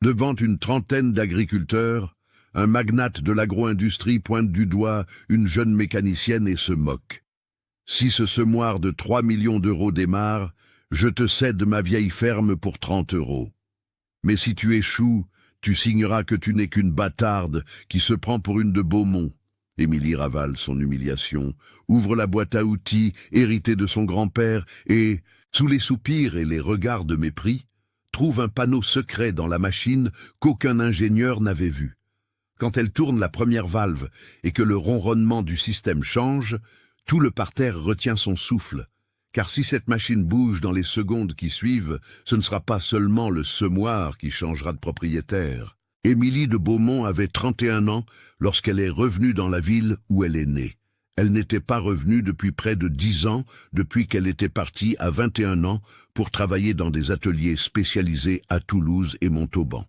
Devant une trentaine d'agriculteurs, un magnate de l'agro-industrie pointe du doigt une jeune mécanicienne et se moque. « Si ce semoir de 3 millions d'euros démarre, je te cède ma vieille ferme pour 30 euros. Mais si tu échoues, tu signeras que tu n'es qu'une bâtarde qui se prend pour une de Beaumont. » Émilie ravale son humiliation, ouvre la boîte à outils héritée de son grand-père et, sous les soupirs et les regards de mépris, trouve un panneau secret dans la machine qu'aucun ingénieur n'avait vu. Quand elle tourne la première valve et que le ronronnement du système change, tout le parterre retient son souffle. Car si cette machine bouge dans les secondes qui suivent, ce ne sera pas seulement le semoir qui changera de propriétaire. Émilie de Beaumont avait 31 ans lorsqu'elle est revenue dans la ville où elle est née. Elle n'était pas revenue depuis près de 10 ans, depuis qu'elle était partie à 21 ans pour travailler dans des ateliers spécialisés à Toulouse et Montauban.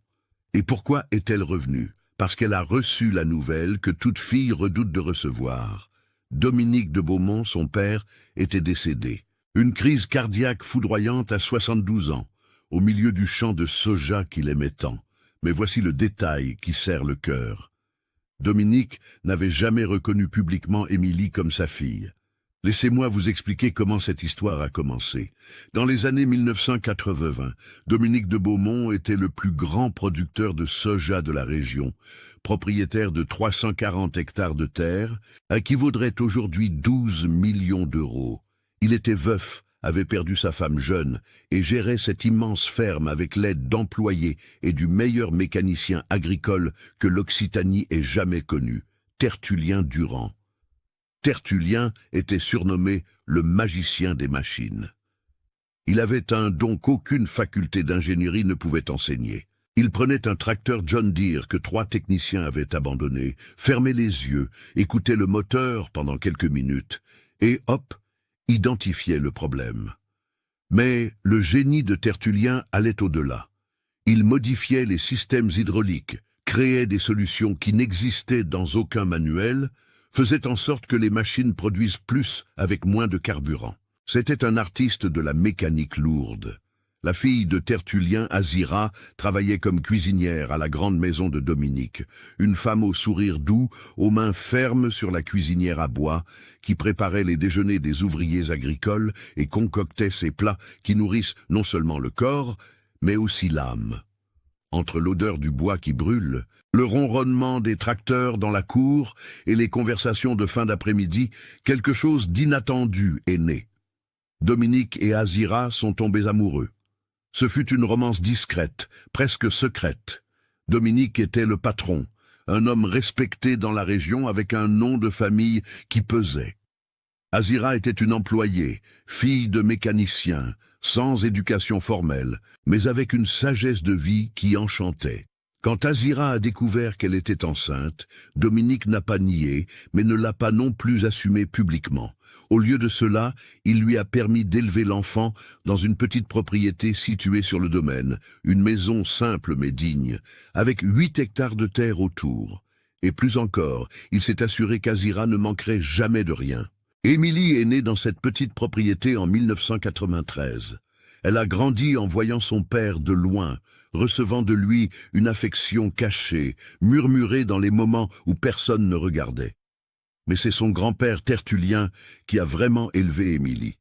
Et pourquoi est-elle revenue? Parce qu'elle a reçu la nouvelle que toute fille redoute de recevoir. Dominique de Beaumont, son père, était décédé. Une crise cardiaque foudroyante à 72 ans, au milieu du champ de soja qu'il aimait tant. Mais voici le détail qui serre le cœur. Dominique n'avait jamais reconnu publiquement Émilie comme sa fille. Laissez-moi vous expliquer comment cette histoire a commencé. Dans les années 1980, Dominique de Beaumont était le plus grand producteur de soja de la région, propriétaire de 340 hectares de terre, à qui vaudrait aujourd'hui 12 millions d'euros. Il était veuf, avait perdu sa femme jeune et gérait cette immense ferme avec l'aide d'employés et du meilleur mécanicien agricole que l'Occitanie ait jamais connu, Tertullien Durand. Tertullien était surnommé le magicien des machines. Il avait un don qu'aucune faculté d'ingénierie ne pouvait enseigner. Il prenait un tracteur John Deere que 3 techniciens avaient abandonné, fermait les yeux, écoutait le moteur pendant quelques minutes et hop, identifiait le problème. Mais le génie de Tertullien allait au-delà. Il modifiait les systèmes hydrauliques, créait des solutions qui n'existaient dans aucun manuel, faisait en sorte que les machines produisent plus avec moins de carburant. C'était un artiste de la mécanique lourde. La fille de Tertullien, Azira, travaillait comme cuisinière à la grande maison de Dominique, une femme au sourire doux, aux mains fermes sur la cuisinière à bois, qui préparait les déjeuners des ouvriers agricoles et concoctait ces plats qui nourrissent non seulement le corps, mais aussi l'âme. Entre l'odeur du bois qui brûle, le ronronnement des tracteurs dans la cour et les conversations de fin d'après-midi, quelque chose d'inattendu est né. Dominique et Azira sont tombés amoureux. Ce fut une romance discrète, presque secrète. Dominique était le patron, un homme respecté dans la région avec un nom de famille qui pesait. Azira était une employée, fille de mécanicien, sans éducation formelle, mais avec une sagesse de vie qui enchantait. Quand Azira a découvert qu'elle était enceinte, Dominique n'a pas nié, mais ne l'a pas non plus assumé publiquement. Au lieu de cela, il lui a permis d'élever l'enfant dans une petite propriété située sur le domaine, une maison simple mais digne, avec 8 hectares de terre autour. Et plus encore, il s'est assuré qu'Azira ne manquerait jamais de rien. Émilie est née dans cette petite propriété en 1993. Elle a grandi en voyant son père de loin, recevant de lui une affection cachée, murmurée dans les moments où personne ne regardait. Mais c'est son grand-père Tertullien qui a vraiment élevé Émilie.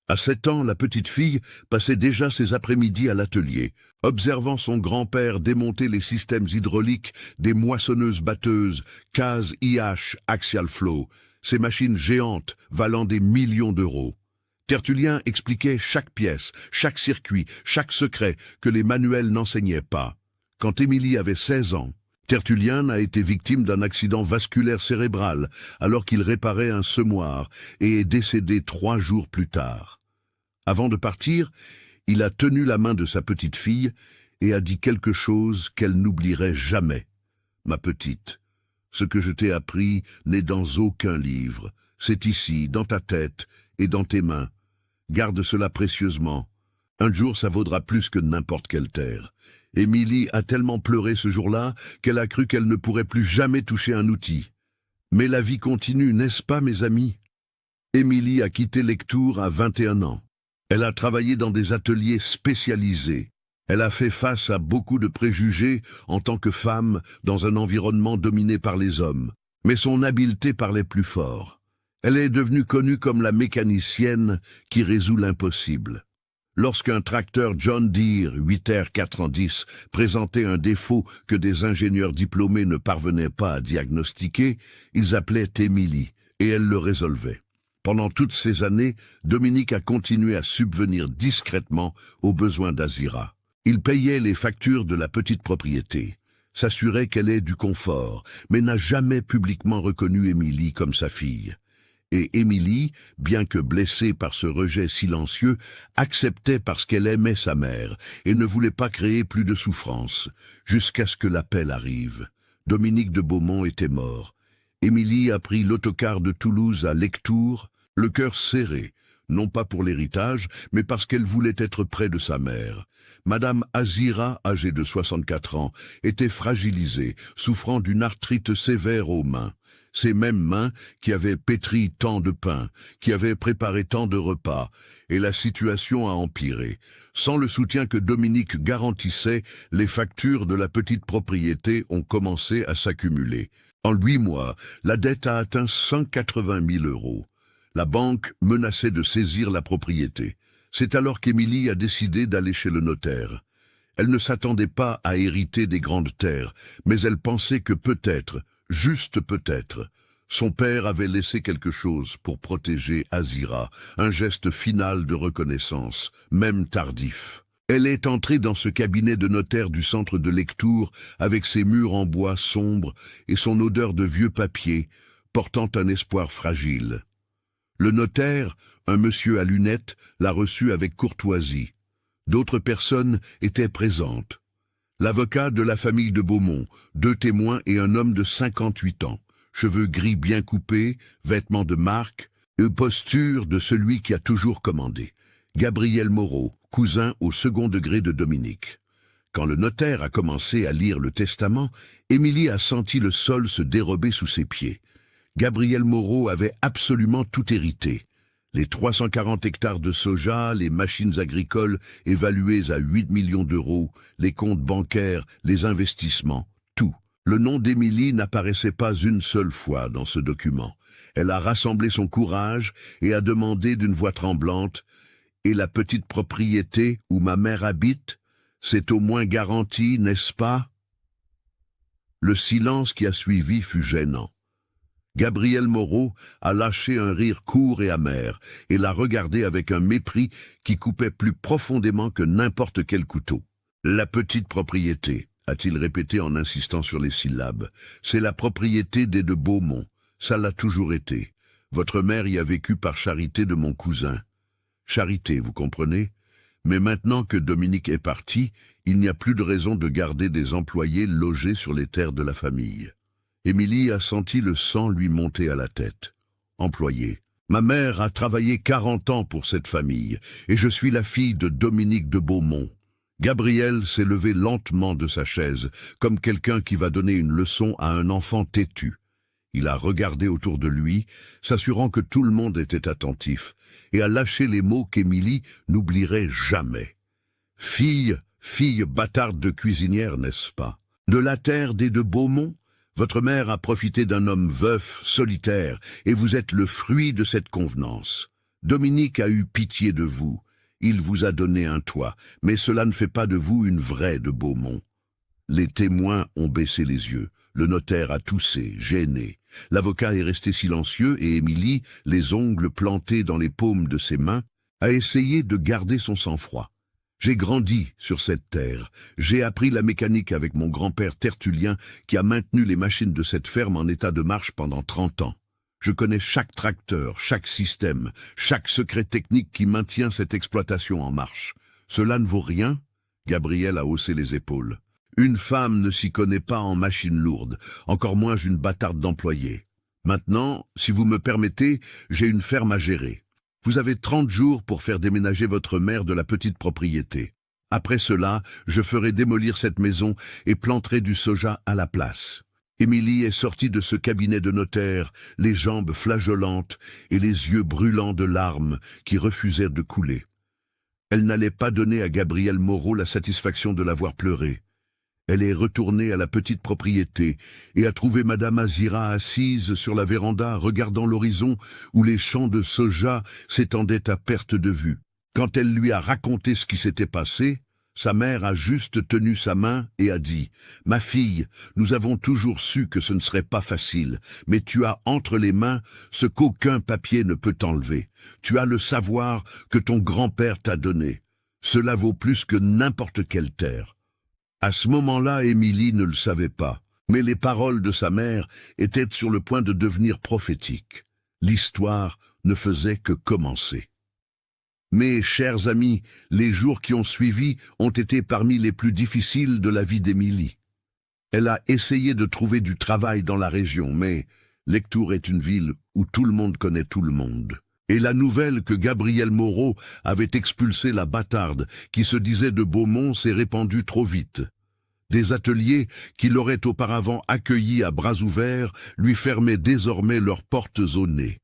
À 7 ans, la petite fille passait déjà ses après-midi à l'atelier, observant son grand-père démonter les systèmes hydrauliques des moissonneuses-batteuses CAS IH Axial Flow, ces machines géantes valant des millions d'euros. Tertullien expliquait chaque pièce, chaque circuit, chaque secret que les manuels n'enseignaient pas. Quand Émilie avait 16 ans, Tertullien a été victime d'un accident vasculaire cérébral alors qu'il réparait un semoir et est décédé 3 jours plus tard. Avant de partir, il a tenu la main de sa petite fille et a dit quelque chose qu'elle n'oublierait jamais. « Ma petite, ce que je t'ai appris n'est dans aucun livre. C'est ici, dans ta tête et dans tes mains. Garde cela précieusement. Un jour, ça vaudra plus que n'importe quelle terre. » Émilie a tellement pleuré ce jour-là qu'elle a cru qu'elle ne pourrait plus jamais toucher un outil. Mais la vie continue, n'est-ce pas, mes amis? Émilie a quitté Lectoure à 21 ans. Elle a travaillé dans des ateliers spécialisés. Elle a fait face à beaucoup de préjugés en tant que femme dans un environnement dominé par les hommes. Mais son habileté parlait plus fort. Elle est devenue connue comme la mécanicienne qui résout l'impossible. Lorsqu'un tracteur John Deere 8R410 présentait un défaut que des ingénieurs diplômés ne parvenaient pas à diagnostiquer, ils appelaient Émilie et elle le résolvait. Pendant toutes ces années, Dominique a continué à subvenir discrètement aux besoins d'Azira. Il payait les factures de la petite propriété, s'assurait qu'elle ait du confort, mais n'a jamais publiquement reconnu Émilie comme sa fille. Et Émilie, bien que blessée par ce rejet silencieux, acceptait parce qu'elle aimait sa mère et ne voulait pas créer plus de souffrance, jusqu'à ce que l'appel arrive. Dominique de Beaumont était mort. Émilie a pris l'autocar de Toulouse à Lectoure, le cœur serré, non pas pour l'héritage, mais parce qu'elle voulait être près de sa mère. Madame Azira, âgée de 64 ans, était fragilisée, souffrant d'une arthrite sévère aux mains. Ces mêmes mains qui avaient pétri tant de pain, qui avaient préparé tant de repas, et la situation a empiré. Sans le soutien que Dominique garantissait, les factures de la petite propriété ont commencé à s'accumuler. En 8 mois, la dette a atteint 180 000 €. La banque menaçait de saisir la propriété. C'est alors qu'Émilie a décidé d'aller chez le notaire. Elle ne s'attendait pas à hériter des grandes terres, mais elle pensait que peut-être, juste peut-être, son père avait laissé quelque chose pour protéger Azira, un geste final de reconnaissance, même tardif. Elle est entrée dans ce cabinet de notaire du centre de Lectoure avec ses murs en bois sombre et son odeur de vieux papier, portant un espoir fragile. Le notaire, un monsieur à lunettes, l'a reçu avec courtoisie. D'autres personnes étaient présentes. L'avocat de la famille de Beaumont, 2 témoins et un homme de 58 ans, cheveux gris bien coupés, vêtements de marque, et posture de celui qui a toujours commandé. Gabriel Moreau, cousin au second degré de Dominique. Quand le notaire a commencé à lire le testament, Émilie a senti le sol se dérober sous ses pieds. Gabriel Moreau avait absolument tout hérité. Les 340 hectares de soja, les machines agricoles évaluées à 8 millions d'euros, les comptes bancaires, les investissements, tout. Le nom d'Émilie n'apparaissait pas une seule fois dans ce document. Elle a rassemblé son courage et a demandé d'une voix tremblante « Et la petite propriété où ma mère habite, c'est au moins garanti, n'est-ce pas ?» Le silence qui a suivi fut gênant. Gabriel Moreau a lâché un rire court et amer et l'a regardé avec un mépris qui coupait plus profondément que n'importe quel couteau. « La petite propriété », a-t-il répété en insistant sur les syllabes. « C'est la propriété des de Beaumont. Ça l'a toujours été. Votre mère y a vécu par charité de mon cousin. Charité, vous comprenez ? Mais maintenant que Dominique est parti, il n'y a plus de raison de garder des employés logés sur les terres de la famille. » Émilie a senti le sang lui monter à la tête. Employé. Ma mère a travaillé 40 ans pour cette famille, et je suis la fille de Dominique de Beaumont. Gabriel s'est levé lentement de sa chaise, comme quelqu'un qui va donner une leçon à un enfant têtu. Il a regardé autour de lui, s'assurant que tout le monde était attentif, et a lâché les mots qu'Émilie n'oublierait jamais. Fille bâtarde de cuisinière, n'est-ce pas? De la terre des de Beaumont? Votre mère a profité d'un homme veuf, solitaire, et vous êtes le fruit de cette convenance. Dominique a eu pitié de vous. Il vous a donné un toit, mais cela ne fait pas de vous une vraie de Beaumont. Les témoins ont baissé les yeux. Le notaire a toussé, gêné. L'avocat est resté silencieux et Émilie, les ongles plantés dans les paumes de ses mains, a essayé de garder son sang-froid. J'ai grandi sur cette terre. J'ai appris la mécanique avec mon grand-père Tertullien qui a maintenu les machines de cette ferme en état de marche pendant 30 ans. Je connais chaque tracteur, chaque système, chaque secret technique qui maintient cette exploitation en marche. Cela ne vaut rien? Gabriel a haussé les épaules. Une femme ne s'y connaît pas en machines lourdes, encore moins une bâtarde d'employés. Maintenant, si vous me permettez, j'ai une ferme à gérer. Vous avez 30 jours pour faire déménager votre mère de la petite propriété. Après cela, je ferai démolir cette maison et planterai du soja à la place. Émilie est sortie de ce cabinet de notaire, les jambes flageolantes et les yeux brûlants de larmes qui refusèrent de couler. Elle n'allait pas donner à Gabriel Moreau la satisfaction de l'avoir pleuré. Elle est retournée à la petite propriété et a trouvé Madame Azira assise sur la véranda, regardant l'horizon où les champs de soja s'étendaient à perte de vue. Quand elle lui a raconté ce qui s'était passé, sa mère a juste tenu sa main et a dit « Ma fille, nous avons toujours su que ce ne serait pas facile, mais tu as entre les mains ce qu'aucun papier ne peut t'enlever. Tu as le savoir que ton grand-père t'a donné. Cela vaut plus que n'importe quelle terre. » À ce moment-là, Émilie ne le savait pas, mais les paroles de sa mère étaient sur le point de devenir prophétiques. L'histoire ne faisait que commencer. Mais, chers amis, les jours qui ont suivi ont été parmi les plus difficiles de la vie d'Émilie. Elle a essayé de trouver du travail dans la région, mais Lectoure est une ville où tout le monde connaît tout le monde. Et la nouvelle que Gabriel Moreau avait expulsé la bâtarde qui se disait de Beaumont s'est répandue trop vite. Des ateliers qui l'auraient auparavant accueilli à bras ouverts lui fermaient désormais leurs portes au nez.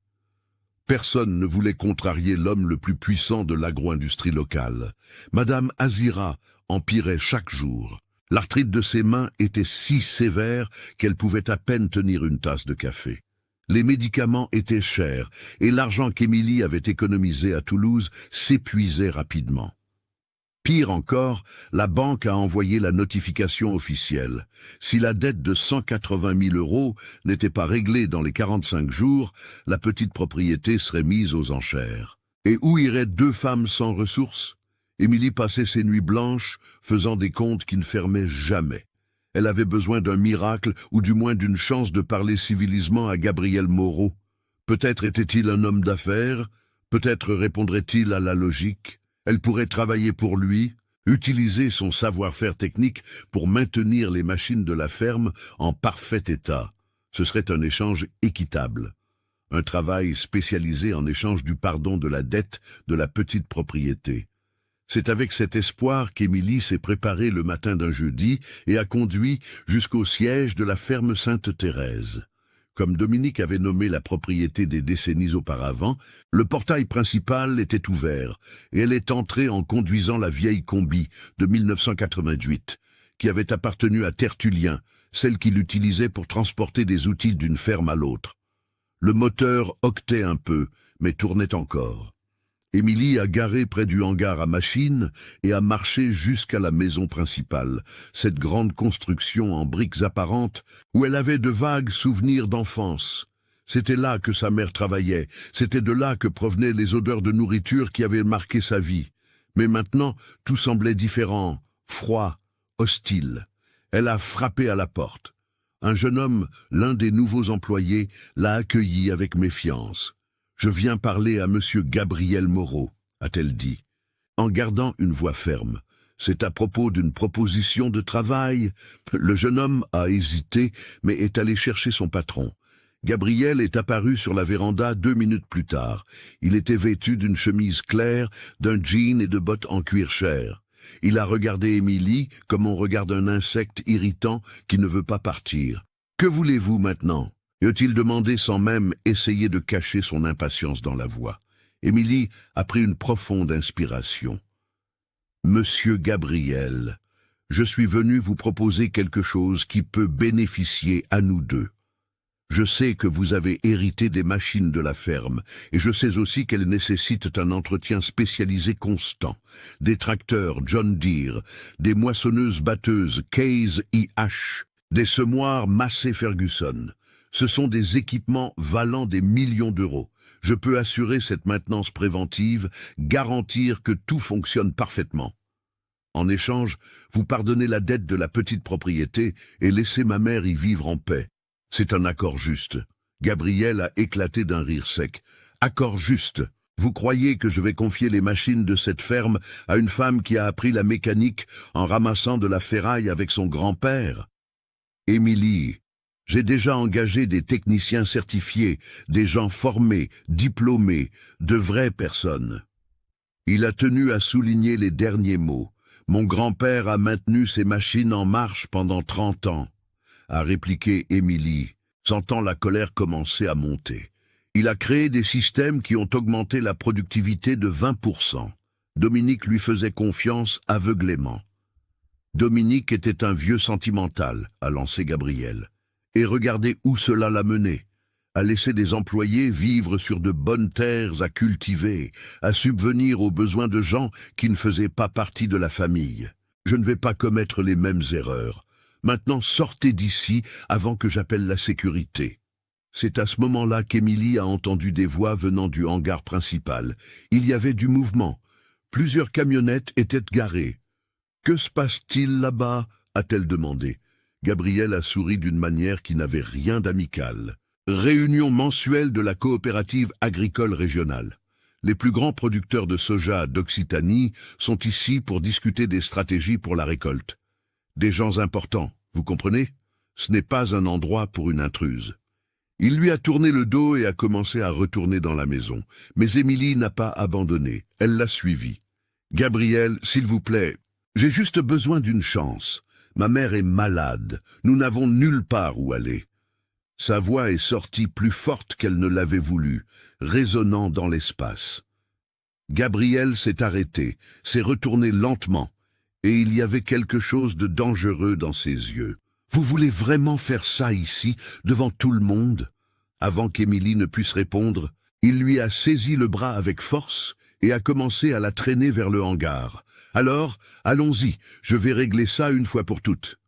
Personne ne voulait contrarier l'homme le plus puissant de l'agro-industrie locale. Madame Azira empirait chaque jour. L'arthrite de ses mains était si sévère qu'elle pouvait à peine tenir une tasse de café. Les médicaments étaient chers et l'argent qu'Émilie avait économisé à Toulouse s'épuisait rapidement. Pire encore, la banque a envoyé la notification officielle. Si la dette de 180 000 € n'était pas réglée dans les 45 jours, la petite propriété serait mise aux enchères. Et où iraient deux femmes sans ressources? Émilie passait ses nuits blanches, faisant des comptes qui ne fermaient jamais. Elle avait besoin d'un miracle, ou du moins d'une chance de parler civilisement à Gabriel Moreau. Peut-être était-il un homme d'affaires, peut-être répondrait-il à la logique. Elle pourrait travailler pour lui, utiliser son savoir-faire technique pour maintenir les machines de la ferme en parfait état. Ce serait un échange équitable. Un travail spécialisé en échange du pardon de la dette de la petite propriété. C'est avec cet espoir qu'Émilie s'est préparée le matin d'un jeudi et a conduit jusqu'au siège de la ferme Sainte-Thérèse. Comme Dominique avait nommé la propriété des décennies auparavant, le portail principal était ouvert et elle est entrée en conduisant la vieille combi de 1988, qui avait appartenu à Tertullien, celle qu'il utilisait pour transporter des outils d'une ferme à l'autre. Le moteur octait un peu, mais tournait encore. Émilie a garé près du hangar à machines et a marché jusqu'à la maison principale, cette grande construction en briques apparentes où elle avait de vagues souvenirs d'enfance. C'était là que sa mère travaillait, c'était de là que provenaient les odeurs de nourriture qui avaient marqué sa vie. Mais maintenant, tout semblait différent, froid, hostile. Elle a frappé à la porte. Un jeune homme, l'un des nouveaux employés, l'a accueillie avec méfiance. « Je viens parler à monsieur Gabriel Moreau », a-t-elle dit, en gardant une voix ferme. « C'est à propos d'une proposition de travail ?» Le jeune homme a hésité, mais est allé chercher son patron. Gabriel est apparu sur la véranda 2 minutes plus tard. Il était vêtu d'une chemise claire, d'un jean et de bottes en cuir chair. Il a regardé Émilie comme on regarde un insecte irritant qui ne veut pas partir. « Que voulez-vous maintenant ?» a-t-il demandé sans même essayer de cacher son impatience dans la voix. Émilie a pris une profonde inspiration. « Monsieur Gabriel, je suis venu vous proposer quelque chose qui peut bénéficier à nous deux. Je sais que vous avez hérité des machines de la ferme, et je sais aussi qu'elles nécessitent un entretien spécialisé constant. Des tracteurs John Deere, des moissonneuses-batteuses Case IH, des semoirs Massey Ferguson. Ce sont des équipements valant des millions d'euros. Je peux assurer cette maintenance préventive, garantir que tout fonctionne parfaitement. En échange, vous pardonnez la dette de la petite propriété et laissez ma mère y vivre en paix. C'est un accord juste. » Gabriel a éclaté d'un rire sec. « Accord juste. Vous croyez que je vais confier les machines de cette ferme à une femme qui a appris la mécanique en ramassant de la ferraille avec son grand-père ? Émilie, j'ai déjà engagé des techniciens certifiés, des gens formés, diplômés, de vraies personnes. » Il a tenu à souligner les derniers mots. « Mon grand-père a maintenu ces machines en marche pendant 30 ans. » a répliqué Émilie, sentant la colère commencer à monter. « Il a créé des systèmes qui ont augmenté la productivité de 20%. Dominique lui faisait confiance aveuglément. Dominique était un vieux sentimental, a lancé Gabriel. Et regardez où cela l'a mené. À laisser des employés vivre sur de bonnes terres à cultiver, à subvenir aux besoins de gens qui ne faisaient pas partie de la famille. Je ne vais pas commettre les mêmes erreurs. Maintenant, sortez d'ici avant que j'appelle la sécurité. C'est à ce moment-là qu'Émilie a entendu des voix venant du hangar principal. Il y avait du mouvement. Plusieurs camionnettes étaient garées. « Que se passe-t-il là-bas » a-t-elle demandé. Gabriel a souri d'une manière qui n'avait rien d'amical. Réunion mensuelle de la coopérative agricole régionale. Les plus grands producteurs de soja d'Occitanie sont ici pour discuter des stratégies pour la récolte. Des gens importants, vous comprenez? Ce n'est pas un endroit pour une intruse. Il lui a tourné le dos et a commencé à retourner dans la maison. Mais Émilie n'a pas abandonné. Elle l'a suivi. « Gabriel, s'il vous plaît, j'ai juste besoin d'une chance. Ma mère est malade. Nous n'avons nulle part où aller. » Sa voix est sortie plus forte qu'elle ne l'avait voulu, résonnant dans l'espace. Gabriel s'est arrêté, s'est retourné lentement, et il y avait quelque chose de dangereux dans ses yeux. « Vous voulez vraiment faire ça ici, devant tout le monde ?» Avant qu'Émilie ne puisse répondre, il lui a saisi le bras avec force et a commencé à la traîner vers le hangar. « Alors, allons-y, je vais régler ça une fois pour toutes. »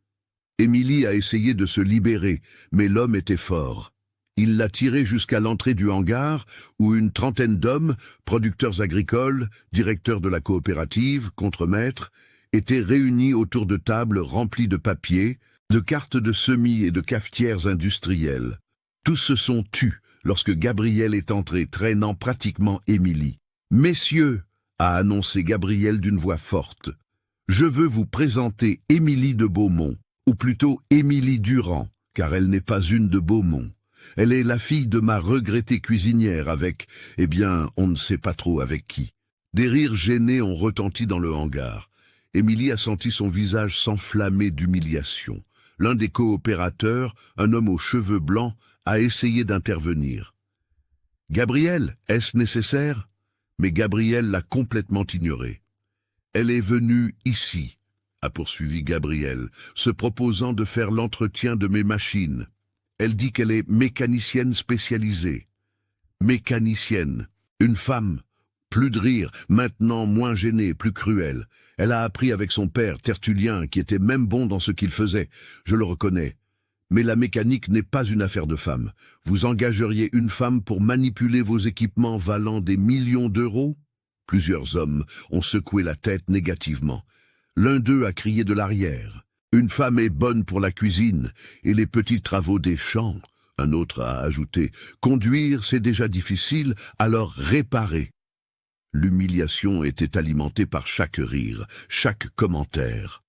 Émilie a essayé de se libérer, mais l'homme était fort. Il l'a tiré jusqu'à l'entrée du hangar, où une trentaine d'hommes, producteurs agricoles, directeurs de la coopérative, contremaîtres, étaient réunis autour de tables remplies de papiers, de cartes de semis et de cafetières industrielles. Tous se sont tus lorsque Gabriel est entré, traînant pratiquement Émilie. « Messieurs » a annoncé Gabriel d'une voix forte, « je veux vous présenter Émilie de Beaumont. Ou plutôt Émilie Durand, car elle n'est pas une de Beaumont. Elle est la fille de ma regrettée cuisinière avec, eh bien, on ne sait pas trop avec qui. » Des rires gênés ont retenti dans le hangar. Émilie a senti son visage s'enflammer d'humiliation. L'un des coopérateurs, un homme aux cheveux blancs, a essayé d'intervenir. « Gabriel, est-ce nécessaire ?» Mais Gabriel l'a complètement ignoré. « Elle est venue ici. » a poursuivi Gabriel, se proposant de faire l'entretien de mes machines. Elle dit qu'elle est mécanicienne spécialisée. Mécanicienne, une femme. Plus de rire, maintenant moins gênée, plus cruelle. Elle a appris avec son père, Tertullien, qui était même bon dans ce qu'il faisait. Je le reconnais. Mais la mécanique n'est pas une affaire de femme. Vous engageriez une femme pour manipuler vos équipements valant des millions d'euros? Plusieurs hommes ont secoué la tête négativement. L'un d'eux a crié de l'arrière. « Une femme est bonne pour la cuisine et les petits travaux des champs. » Un autre a ajouté « Conduire, c'est déjà difficile, alors réparer. » L'humiliation était alimentée par chaque rire, chaque commentaire.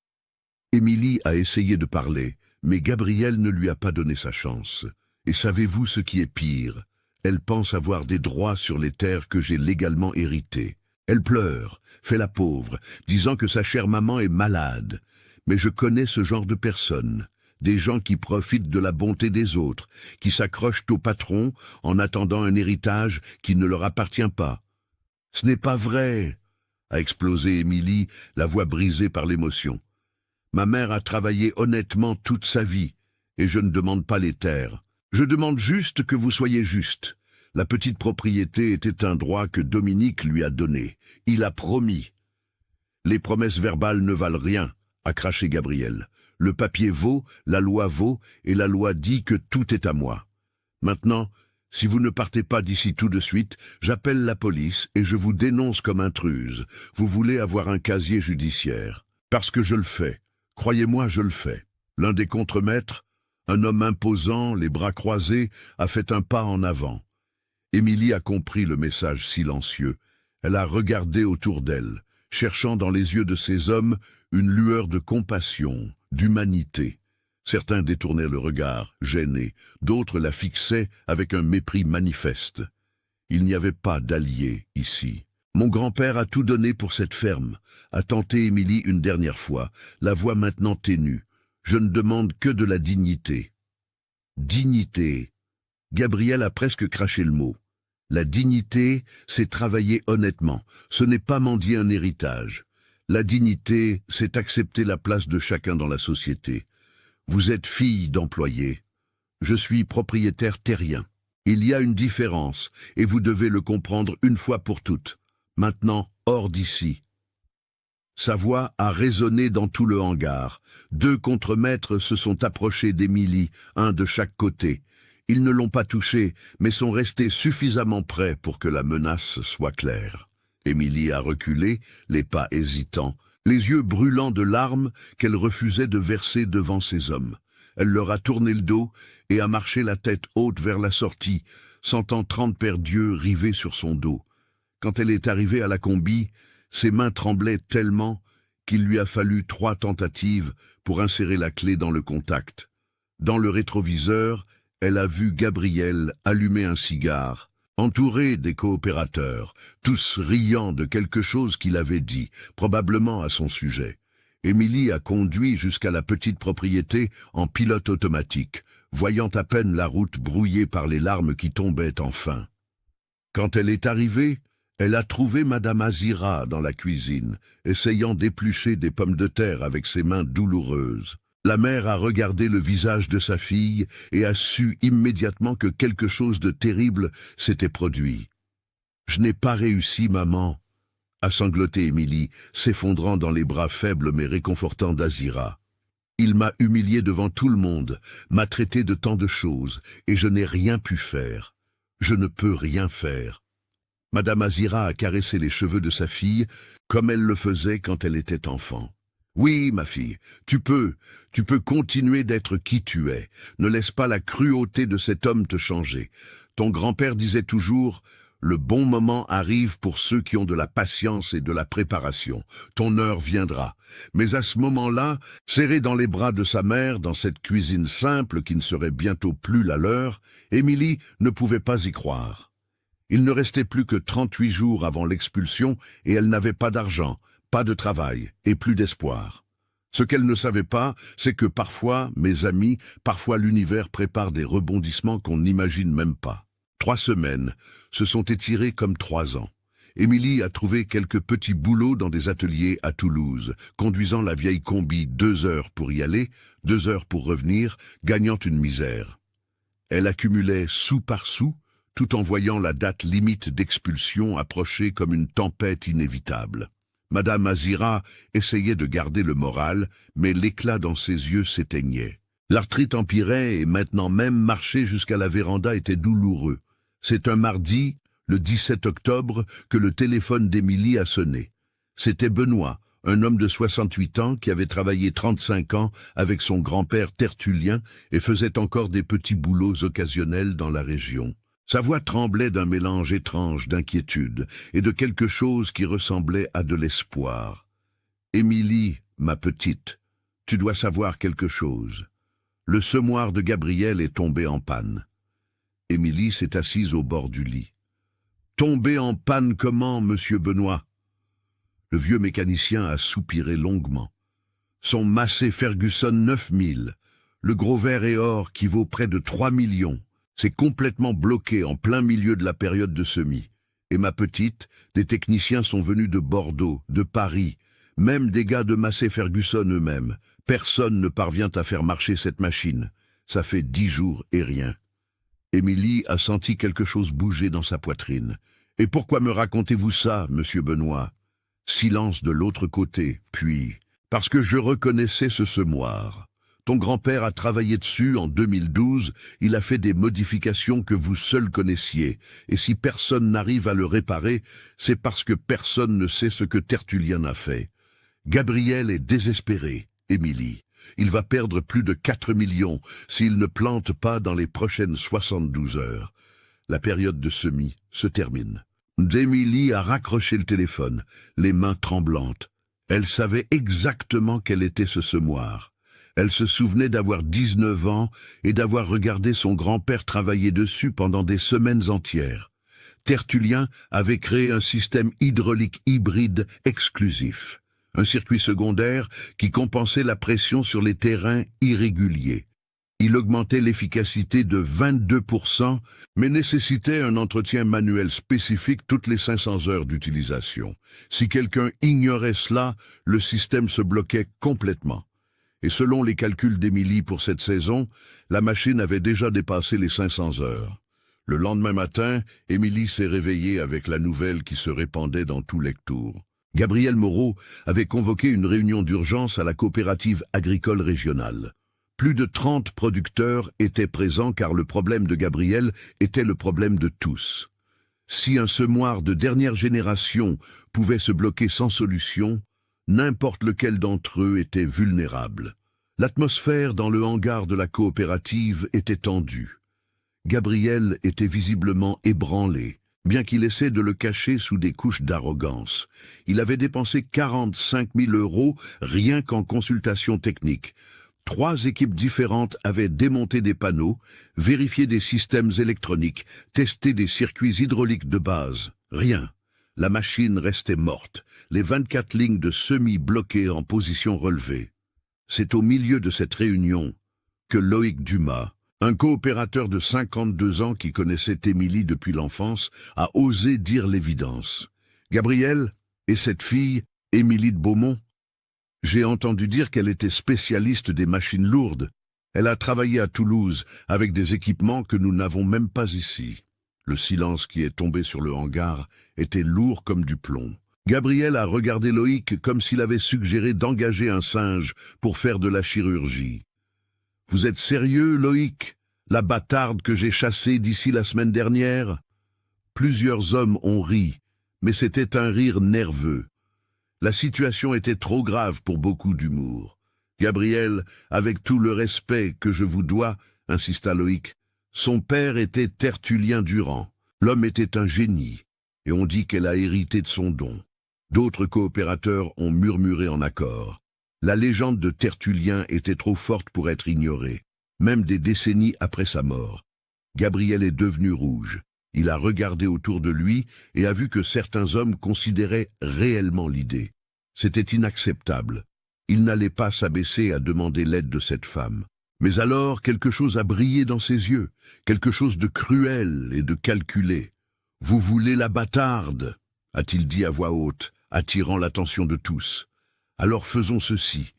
Émilie a essayé de parler, mais Gabriel ne lui a pas donné sa chance. Et savez-vous ce qui est pire? Elle pense avoir des droits sur les terres que j'ai légalement héritées. Elle pleure, fait la pauvre, disant que sa chère maman est malade. Mais je connais ce genre de personnes, des gens qui profitent de la bonté des autres, qui s'accrochent au patron en attendant un héritage qui ne leur appartient pas. « Ce n'est pas vrai !» a explosé Émilie, la voix brisée par l'émotion. « Ma mère a travaillé honnêtement toute sa vie, et je ne demande pas les terres. Je demande juste que vous soyez juste. La petite propriété était un droit que Dominique lui a donné. Il a promis. » « Les promesses verbales ne valent rien, » a craché Gabriel. « Le papier vaut, la loi vaut, et la loi dit que tout est à moi. Maintenant, si vous ne partez pas d'ici tout de suite, j'appelle la police et je vous dénonce comme intruse. Vous voulez avoir un casier judiciaire. Parce que je le fais. Croyez-moi, je le fais. » L'un des contremaîtres, un homme imposant, les bras croisés, a fait un pas en avant. Émilie a compris le message silencieux. Elle a regardé autour d'elle, cherchant dans les yeux de ces hommes une lueur de compassion, d'humanité. Certains détournaient le regard, gênés, d'autres la fixaient avec un mépris manifeste. Il n'y avait pas d'alliés ici. « Mon grand-père a tout donné pour cette ferme », a tenté Émilie une dernière fois, la voix maintenant ténue. « Je ne demande que de la dignité. » Dignité. Gabriel a presque craché le mot. La dignité, c'est travailler honnêtement. Ce n'est pas mendier un héritage. La dignité, c'est accepter la place de chacun dans la société. Vous êtes fille d'employé. Je suis propriétaire terrien. Il y a une différence, et vous devez le comprendre une fois pour toutes. Maintenant, hors d'ici. Sa voix a résonné dans tout le hangar. 2 contremaîtres se sont approchés d'Émilie, un de chaque côté. Ils ne l'ont pas touchée, mais sont restés suffisamment près pour que la menace soit claire. Émilie a reculé, les pas hésitants, les yeux brûlants de larmes qu'elle refusait de verser devant ces hommes. Elle leur a tourné le dos et a marché la tête haute vers la sortie, sentant 30 paires d'yeux rivés sur son dos. Quand elle est arrivée à la combi, ses mains tremblaient tellement qu'il lui a fallu 3 tentatives pour insérer la clé dans le contact. Dans le rétroviseur, elle a vu Gabriel allumer un cigare, entouré des coopérateurs, tous riant de quelque chose qu'il avait dit, probablement à son sujet. Émilie a conduit jusqu'à la petite propriété en pilote automatique, voyant à peine la route brouillée par les larmes qui tombaient enfin. Quand elle est arrivée, elle a trouvé Madame Azira dans la cuisine, essayant d'éplucher des pommes de terre avec ses mains douloureuses. La mère a regardé le visage de sa fille et a su immédiatement que quelque chose de terrible s'était produit. « Je n'ai pas réussi, maman », a sangloté Émilie, s'effondrant dans les bras faibles mais réconfortants d'Azira. « Il m'a humilié devant tout le monde, m'a traité de tant de choses, et je n'ai rien pu faire. Je ne peux rien faire. » Madame Azira a caressé les cheveux de sa fille, comme elle le faisait quand elle était enfant. « Oui, ma fille, tu peux continuer d'être qui tu es. Ne laisse pas la cruauté de cet homme te changer. Ton grand-père disait toujours... Le bon moment arrive pour ceux qui ont de la patience et de la préparation. Ton heure viendra. Mais à ce moment-là, serrée dans les bras de sa mère, dans cette cuisine simple qui ne serait bientôt plus la leur, Émilie ne pouvait pas y croire. Il ne restait plus que 38 jours avant l'expulsion et elle n'avait pas d'argent, pas de travail et plus d'espoir. Ce qu'elle ne savait pas, c'est que parfois, mes amis, parfois l'univers prépare des rebondissements qu'on n'imagine même pas. 3 semaines se sont étirées comme 3 ans. Émilie a trouvé quelques petits boulots dans des ateliers à Toulouse, conduisant la vieille combi 2 heures pour y aller, 2 heures pour revenir, gagnant une misère. Elle accumulait sou par sou, tout en voyant la date limite d'expulsion approcher comme une tempête inévitable. Madame Azira essayait de garder le moral, mais l'éclat dans ses yeux s'éteignait. L'arthrite empirait et maintenant même marcher jusqu'à la véranda était douloureux. C'est un mardi, le 17 octobre, que le téléphone d'Émilie a sonné. C'était Benoît, un homme de 68 ans qui avait travaillé 35 ans avec son grand-père Tertullien et faisait encore des petits boulots occasionnels dans la région. Sa voix tremblait d'un mélange étrange d'inquiétude et de quelque chose qui ressemblait à de l'espoir. « Émilie, ma petite, tu dois savoir quelque chose. Le semoir de Gabriel est tombé en panne. » Émilie s'est assise au bord du lit. « Tombé en panne comment, monsieur Benoît ?» Le vieux mécanicien a soupiré longuement. « Son Massey Ferguson 9000, le gros vert et or qui vaut près de 3 millions, c'est complètement bloqué en plein milieu de la période de semis. Et ma petite, des techniciens sont venus de Bordeaux, de Paris, même des gars de Massey Ferguson eux-mêmes. Personne ne parvient à faire marcher cette machine. Ça fait 10 jours et rien. » Émilie a senti quelque chose bouger dans sa poitrine. « Et pourquoi me racontez-vous ça, monsieur Benoît ?» Silence de l'autre côté, puis « Parce que je reconnaissais ce semoir. Ton grand-père a travaillé dessus en 2012, il a fait des modifications que vous seul connaissiez, et si personne n'arrive à le réparer, c'est parce que personne ne sait ce que Tertullien a fait. Gabriel est désespéré, Émilie. Il va perdre plus de 4 millions s'il ne plante pas dans les prochaines 72 heures. La période de semis se termine. » Émilie a raccroché le téléphone, les mains tremblantes. Elle savait exactement quel était ce semoir. Elle se souvenait d'avoir 19 ans et d'avoir regardé son grand-père travailler dessus pendant des semaines entières. Tertullien avait créé un système hydraulique hybride exclusif. Un circuit secondaire qui compensait la pression sur les terrains irréguliers. Il augmentait l'efficacité de 22%, mais nécessitait un entretien manuel spécifique toutes les 500 heures d'utilisation. Si quelqu'un ignorait cela, le système se bloquait complètement. Et selon les calculs d'Émilie pour cette saison, la machine avait déjà dépassé les 500 heures. Le lendemain matin, Émilie s'est réveillée avec la nouvelle qui se répandait dans tout Lectoure. Gabriel Moreau avait convoqué une réunion d'urgence à la coopérative agricole régionale. Plus de 30 producteurs étaient présents car le problème de Gabriel était le problème de tous. Si un semoir de dernière génération pouvait se bloquer sans solution, n'importe lequel d'entre eux était vulnérable. L'atmosphère dans le hangar de la coopérative était tendue. Gabriel était visiblement ébranlé, bien qu'il essaie de le cacher sous des couches d'arrogance. Il avait dépensé 45 000 € rien qu'en consultation technique. 3 équipes différentes avaient démonté des panneaux, vérifié des systèmes électroniques, testé des circuits hydrauliques de base. Rien. La machine restait morte, les 24 lignes de semis bloquées en position relevée. C'est au milieu de cette réunion que Loïc Dumas, un coopérateur de 52 ans qui connaissait Émilie depuis l'enfance, a osé dire l'évidence. « Gabriel, et cette fille, Émilie de Beaumont ? J'ai entendu dire qu'elle était spécialiste des machines lourdes. Elle a travaillé à Toulouse avec des équipements que nous n'avons même pas ici. » Le silence qui est tombé sur le hangar était lourd comme du plomb. Gabriel a regardé Loïc comme s'il avait suggéré d'engager un singe pour faire de la chirurgie. « Vous êtes sérieux, Loïc, la bâtarde que j'ai chassée d'ici la semaine dernière ?» Plusieurs hommes ont ri, mais c'était un rire nerveux. La situation était trop grave pour beaucoup d'humour. « Gabriel, avec tout le respect que je vous dois, » insista Loïc, « son père était Tertullien Durand. L'homme était un génie, et on dit qu'elle a hérité de son don. » D'autres coopérateurs ont murmuré en accord. La légende de Tertullien était trop forte pour être ignorée, même des décennies après sa mort. Gabriel est devenu rouge. Il a regardé autour de lui et a vu que certains hommes considéraient réellement l'idée. C'était inacceptable. Il n'allait pas s'abaisser à demander l'aide de cette femme. Mais alors, quelque chose a brillé dans ses yeux, quelque chose de cruel et de calculé. « Vous voulez la bâtarde ?» a-t-il dit à voix haute, attirant l'attention de tous. « Alors faisons ceci.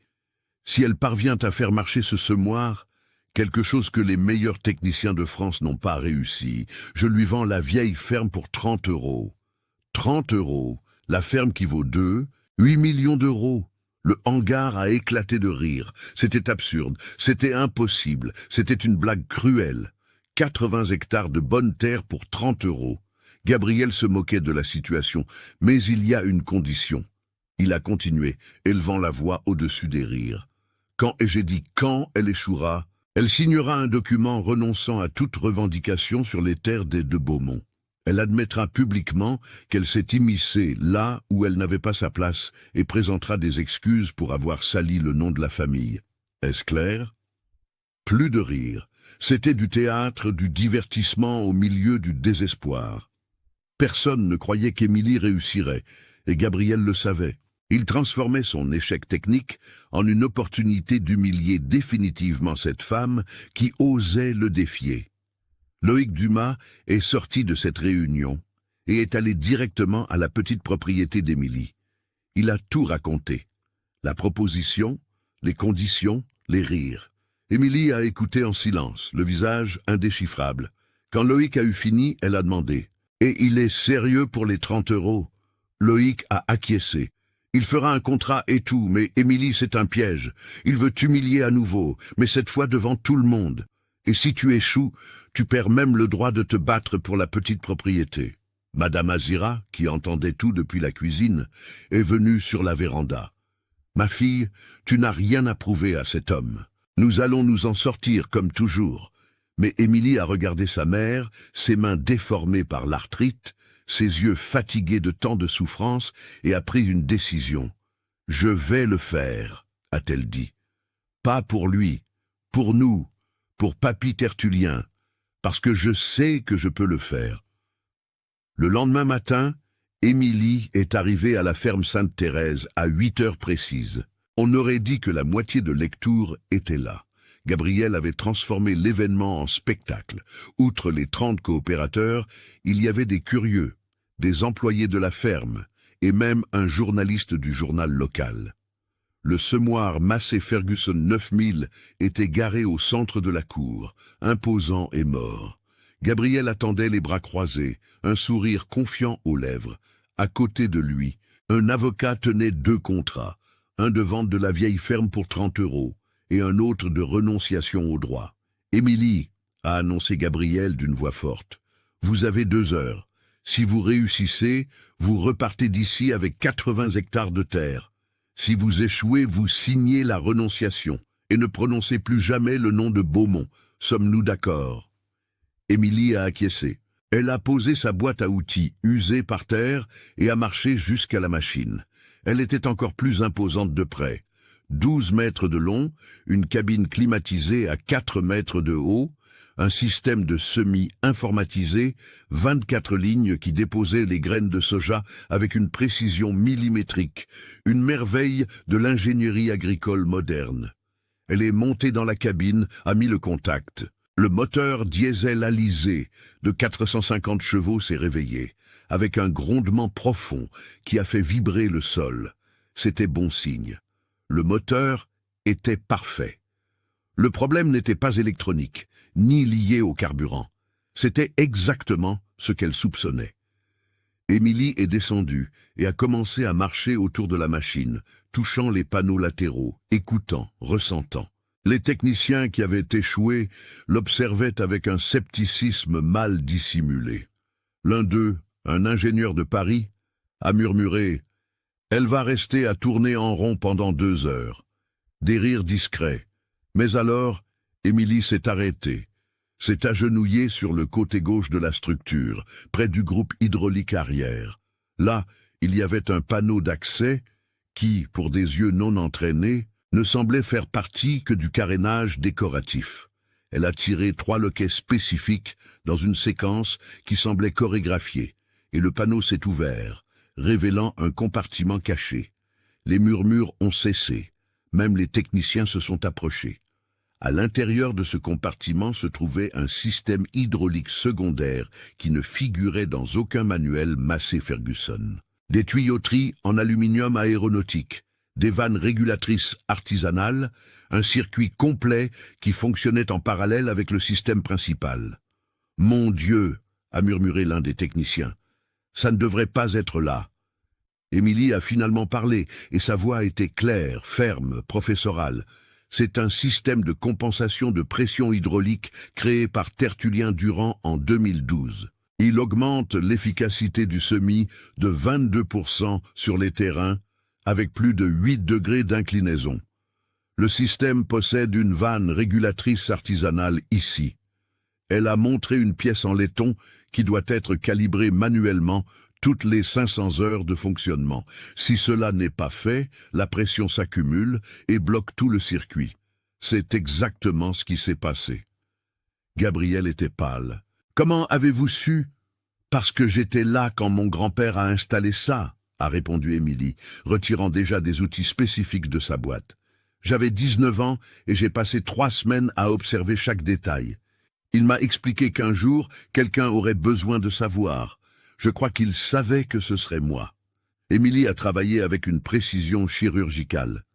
Si elle parvient à faire marcher ce semoir, quelque chose que les meilleurs techniciens de France n'ont pas réussi, je lui vends la vieille ferme pour 30 €. 30 €, la ferme qui vaut 8 millions d'euros. Le hangar a éclaté de rire. C'était absurde, c'était impossible, c'était une blague cruelle. 80 hectares de bonne terre pour 30 €. Gabriel se moquait de la situation, mais il y a une condition. Il a continué, élevant la voix au-dessus des rires. Quand, et j'ai dit quand elle échouera, elle signera un document renonçant à toute revendication sur les terres des de Beaumont. Elle admettra publiquement qu'elle s'est immiscée là où elle n'avait pas sa place et présentera des excuses pour avoir sali le nom de la famille. Est-ce clair? Plus de rire. C'était du théâtre, du divertissement au milieu du désespoir. Personne ne croyait qu'Émilie réussirait, et Gabriel le savait. Il transformait son échec technique en une opportunité d'humilier définitivement cette femme qui osait le défier. Loïc Dumas est sorti de cette réunion et est allé directement à la petite propriété d'Émilie. Il a tout raconté. La proposition, les conditions, les rires. Émilie a écouté en silence, le visage indéchiffrable. Quand Loïc a eu fini, elle a demandé « Et il est sérieux pour les 30 €? » Loïc a acquiescé. « Il fera un contrat et tout, mais Émilie, c'est un piège. Il veut t'humilier à nouveau, mais cette fois devant tout le monde. Et si tu échoues, tu perds même le droit de te battre pour la petite propriété. » Madame Azira, qui entendait tout depuis la cuisine, est venue sur la véranda. « Ma fille, tu n'as rien à prouver à cet homme. Nous allons nous en sortir comme toujours. » Mais Émilie a regardé sa mère, ses mains déformées par l'arthrite, ses yeux fatigués de tant de souffrance, et a pris une décision. « Je vais le faire, » a-t-elle dit. « Pas pour lui, pour nous, pour Papy Tertullien, parce que je sais que je peux le faire. » Le lendemain matin, Émilie est arrivée à la ferme Sainte-Thérèse à 8 heures précises. On aurait dit que la moitié de Lectoure était là. Gabriel avait transformé l'événement en spectacle. Outre les 30 coopérateurs, il y avait des curieux, des employés de la ferme et même un journaliste du journal local. Le semoir Massey Ferguson 9000 était garé au centre de la cour, imposant et mort. Gabriel attendait les bras croisés, un sourire confiant aux lèvres. À côté de lui, un avocat tenait 2 contrats, un de vente de la vieille ferme pour 30 € et un autre de renonciation au droit. « Émilie, » a annoncé Gabriel d'une voix forte, « vous avez 2 heures. Si vous réussissez, vous repartez d'ici avec 80 hectares de terre. Si vous échouez, vous signez la renonciation et ne prononcez plus jamais le nom de Beaumont. Sommes-nous d'accord ?» Émilie a acquiescé. Elle a posé sa boîte à outils usée par terre et a marché jusqu'à la machine. Elle était encore plus imposante de près. 12 mètres de long, une cabine climatisée à 4 mètres de haut, un système de semis informatisé, 24 lignes qui déposaient les graines de soja avec une précision millimétrique, une merveille de l'ingénierie agricole moderne. Elle est montée dans la cabine, a mis le contact. Le moteur diesel alizé de 450 chevaux s'est réveillé, avec un grondement profond qui a fait vibrer le sol. C'était bon signe. Le moteur était parfait. Le problème n'était pas électronique, ni lié au carburant. C'était exactement ce qu'elle soupçonnait. Émilie est descendue et a commencé à marcher autour de la machine, touchant les panneaux latéraux, écoutant, ressentant. Les techniciens qui avaient échoué l'observaient avec un scepticisme mal dissimulé. L'un d'eux, un ingénieur de Paris, a murmuré « Elle va rester à tourner en rond pendant 2 heures ». Des rires discrets. Mais alors, Émilie s'est arrêtée, s'est agenouillée sur le côté gauche de la structure, près du groupe hydraulique arrière. Là, il y avait un panneau d'accès qui, pour des yeux non entraînés, ne semblait faire partie que du carénage décoratif. Elle a tiré 3 loquets spécifiques dans une séquence qui semblait chorégraphiée, et le panneau s'est ouvert, révélant un compartiment caché. Les murmures ont cessé, même les techniciens se sont approchés. À l'intérieur de ce compartiment se trouvait un système hydraulique secondaire qui ne figurait dans aucun manuel Massey Ferguson. Des tuyauteries en aluminium aéronautique, des vannes régulatrices artisanales, un circuit complet qui fonctionnait en parallèle avec le système principal. « Mon Dieu !» a murmuré l'un des techniciens. « Ça ne devrait pas être là. » Émilie a finalement parlé, et sa voix était claire, ferme, professorale. C'est un système de compensation de pression hydraulique créé par Tertullien Durand en 2012. Il augmente l'efficacité du semis de 22% sur les terrains, avec plus de 8 degrés d'inclinaison. Le système possède une vanne régulatrice artisanale ici. Elle a montré une pièce en laiton qui doit être calibrée manuellement toutes les 500 heures de fonctionnement. Si cela n'est pas fait, la pression s'accumule et bloque tout le circuit. C'est exactement ce qui s'est passé. Gabriel était pâle. « Comment avez-vous su ?»« Parce que j'étais là quand mon grand-père a installé ça, » a répondu Émilie, retirant déjà des outils spécifiques de sa boîte. « J'avais 19 ans et j'ai passé 3 semaines à observer chaque détail. Il m'a expliqué qu'un jour, quelqu'un aurait besoin de savoir. Je crois qu'il savait que ce serait moi. » Émilie a travaillé avec une précision chirurgicale.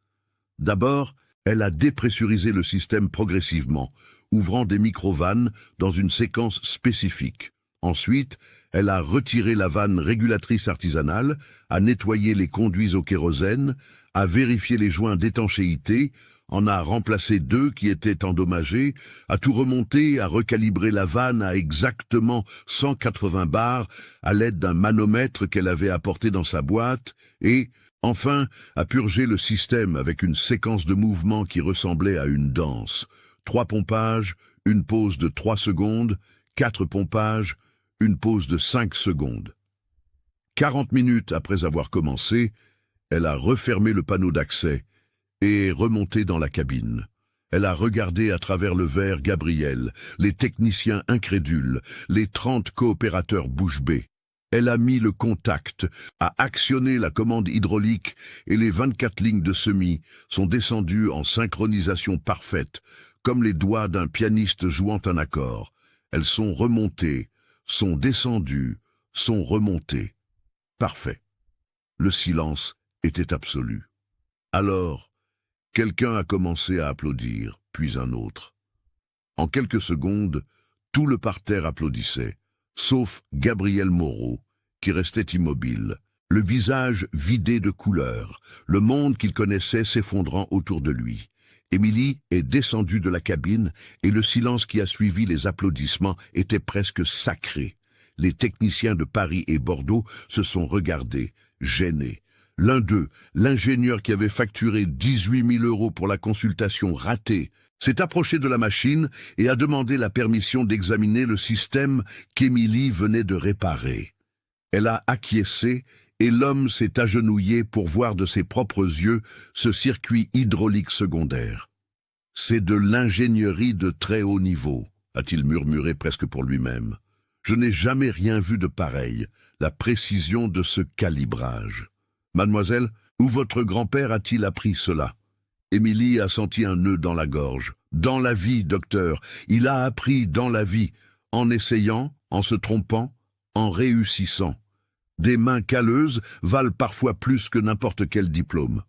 D'abord, elle a dépressurisé le système progressivement, ouvrant des micro-vannes dans une séquence spécifique. Ensuite, elle a retiré la vanne régulatrice artisanale, a nettoyé les conduits au kérosène, a vérifié les joints d'étanchéité, en a remplacé 2 qui étaient endommagés, a tout remonté, a recalibré la vanne à exactement 180 bars à l'aide d'un manomètre qu'elle avait apporté dans sa boîte et, enfin, a purgé le système avec une séquence de mouvements qui ressemblait à une danse. 3 pompages, une pause de 3 secondes, 4 pompages, une pause de 5 secondes. 40 minutes après avoir commencé, elle a refermé le panneau d'accès et est remontée dans la cabine. Elle a regardé à travers le verre Gabriel, les techniciens incrédules, les 30 coopérateurs bouche bée. Elle a mis le contact, a actionné la commande hydraulique et les 24 lignes de semis sont descendues en synchronisation parfaite, comme les doigts d'un pianiste jouant un accord. Elles sont remontées, sont descendues, sont remontées. Parfait. Le silence était absolu. Alors, quelqu'un a commencé à applaudir, puis un autre. En quelques secondes, tout le parterre applaudissait, sauf Gabriel Moreau, qui restait immobile, le visage vidé de couleur, le monde qu'il connaissait s'effondrant autour de lui. Émilie est descendue de la cabine et le silence qui a suivi les applaudissements était presque sacré. Les techniciens de Paris et Bordeaux se sont regardés, gênés. L'un d'eux, l'ingénieur qui avait facturé 18 000 € pour la consultation ratée, s'est approché de la machine et a demandé la permission d'examiner le système qu'Émilie venait de réparer. Elle a acquiescé et l'homme s'est agenouillé pour voir de ses propres yeux ce circuit hydraulique secondaire. « C'est de l'ingénierie de très haut niveau », a-t-il murmuré presque pour lui-même. « Je n'ai jamais rien vu de pareil, la précision de ce calibrage. » « Mademoiselle, où votre grand-père a-t-il appris cela ?» Émilie a senti un nœud dans la gorge. « Dans la vie, docteur, il a appris dans la vie, en essayant, en se trompant, en réussissant. Des mains calleuses valent parfois plus que n'importe quel diplôme. »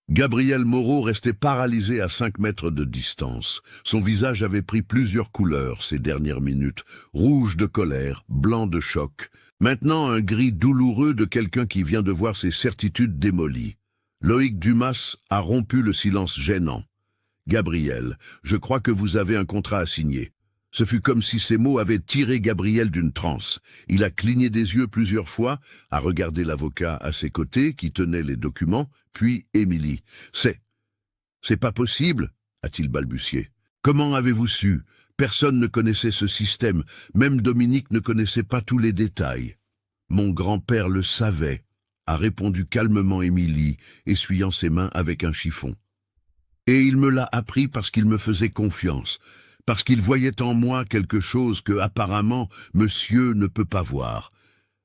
Gabriel Moreau restait paralysé à 5 mètres de distance. Son visage avait pris plusieurs couleurs ces dernières minutes, rouge de colère, blanc de choc. Maintenant un gris douloureux de quelqu'un qui vient de voir ses certitudes démolies. Loïc Dumas a rompu le silence gênant. « Gabriel, je crois que vous avez un contrat à signer. » Ce fut comme si ces mots avaient tiré Gabriel d'une transe. Il a cligné des yeux plusieurs fois, a regardé l'avocat à ses côtés qui tenait les documents, puis Émilie. « C'est pas possible » a-t-il balbutié. « Comment avez-vous su ? Personne ne connaissait ce système, même Dominique ne connaissait pas tous les détails. »« Mon grand-père le savait » a répondu calmement Émilie, essuyant ses mains avec un chiffon. « Et il me l'a appris parce qu'il me faisait confiance. » Parce qu'il voyait en moi quelque chose que, apparemment, monsieur ne peut pas voir.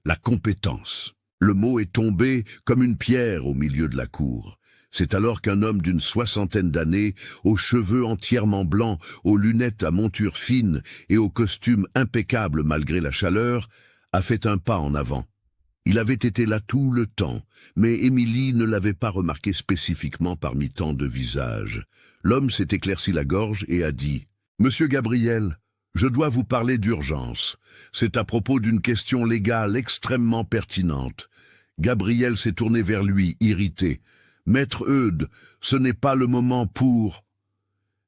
La compétence. Le mot est tombé comme une pierre au milieu de la cour. C'est alors qu'un homme d'une 60aine d'années, aux cheveux entièrement blancs, aux lunettes à monture fine et au costume impeccable malgré la chaleur, a fait un pas en avant. Il avait été là tout le temps, mais Émilie ne l'avait pas remarqué spécifiquement parmi tant de visages. L'homme s'est éclairci la gorge et a dit: « Monsieur Gabriel, je dois vous parler d'urgence. C'est à propos d'une question légale extrêmement pertinente. » Gabriel s'est tourné vers lui, irrité. « Maître Eudes, ce n'est pas le moment pour... »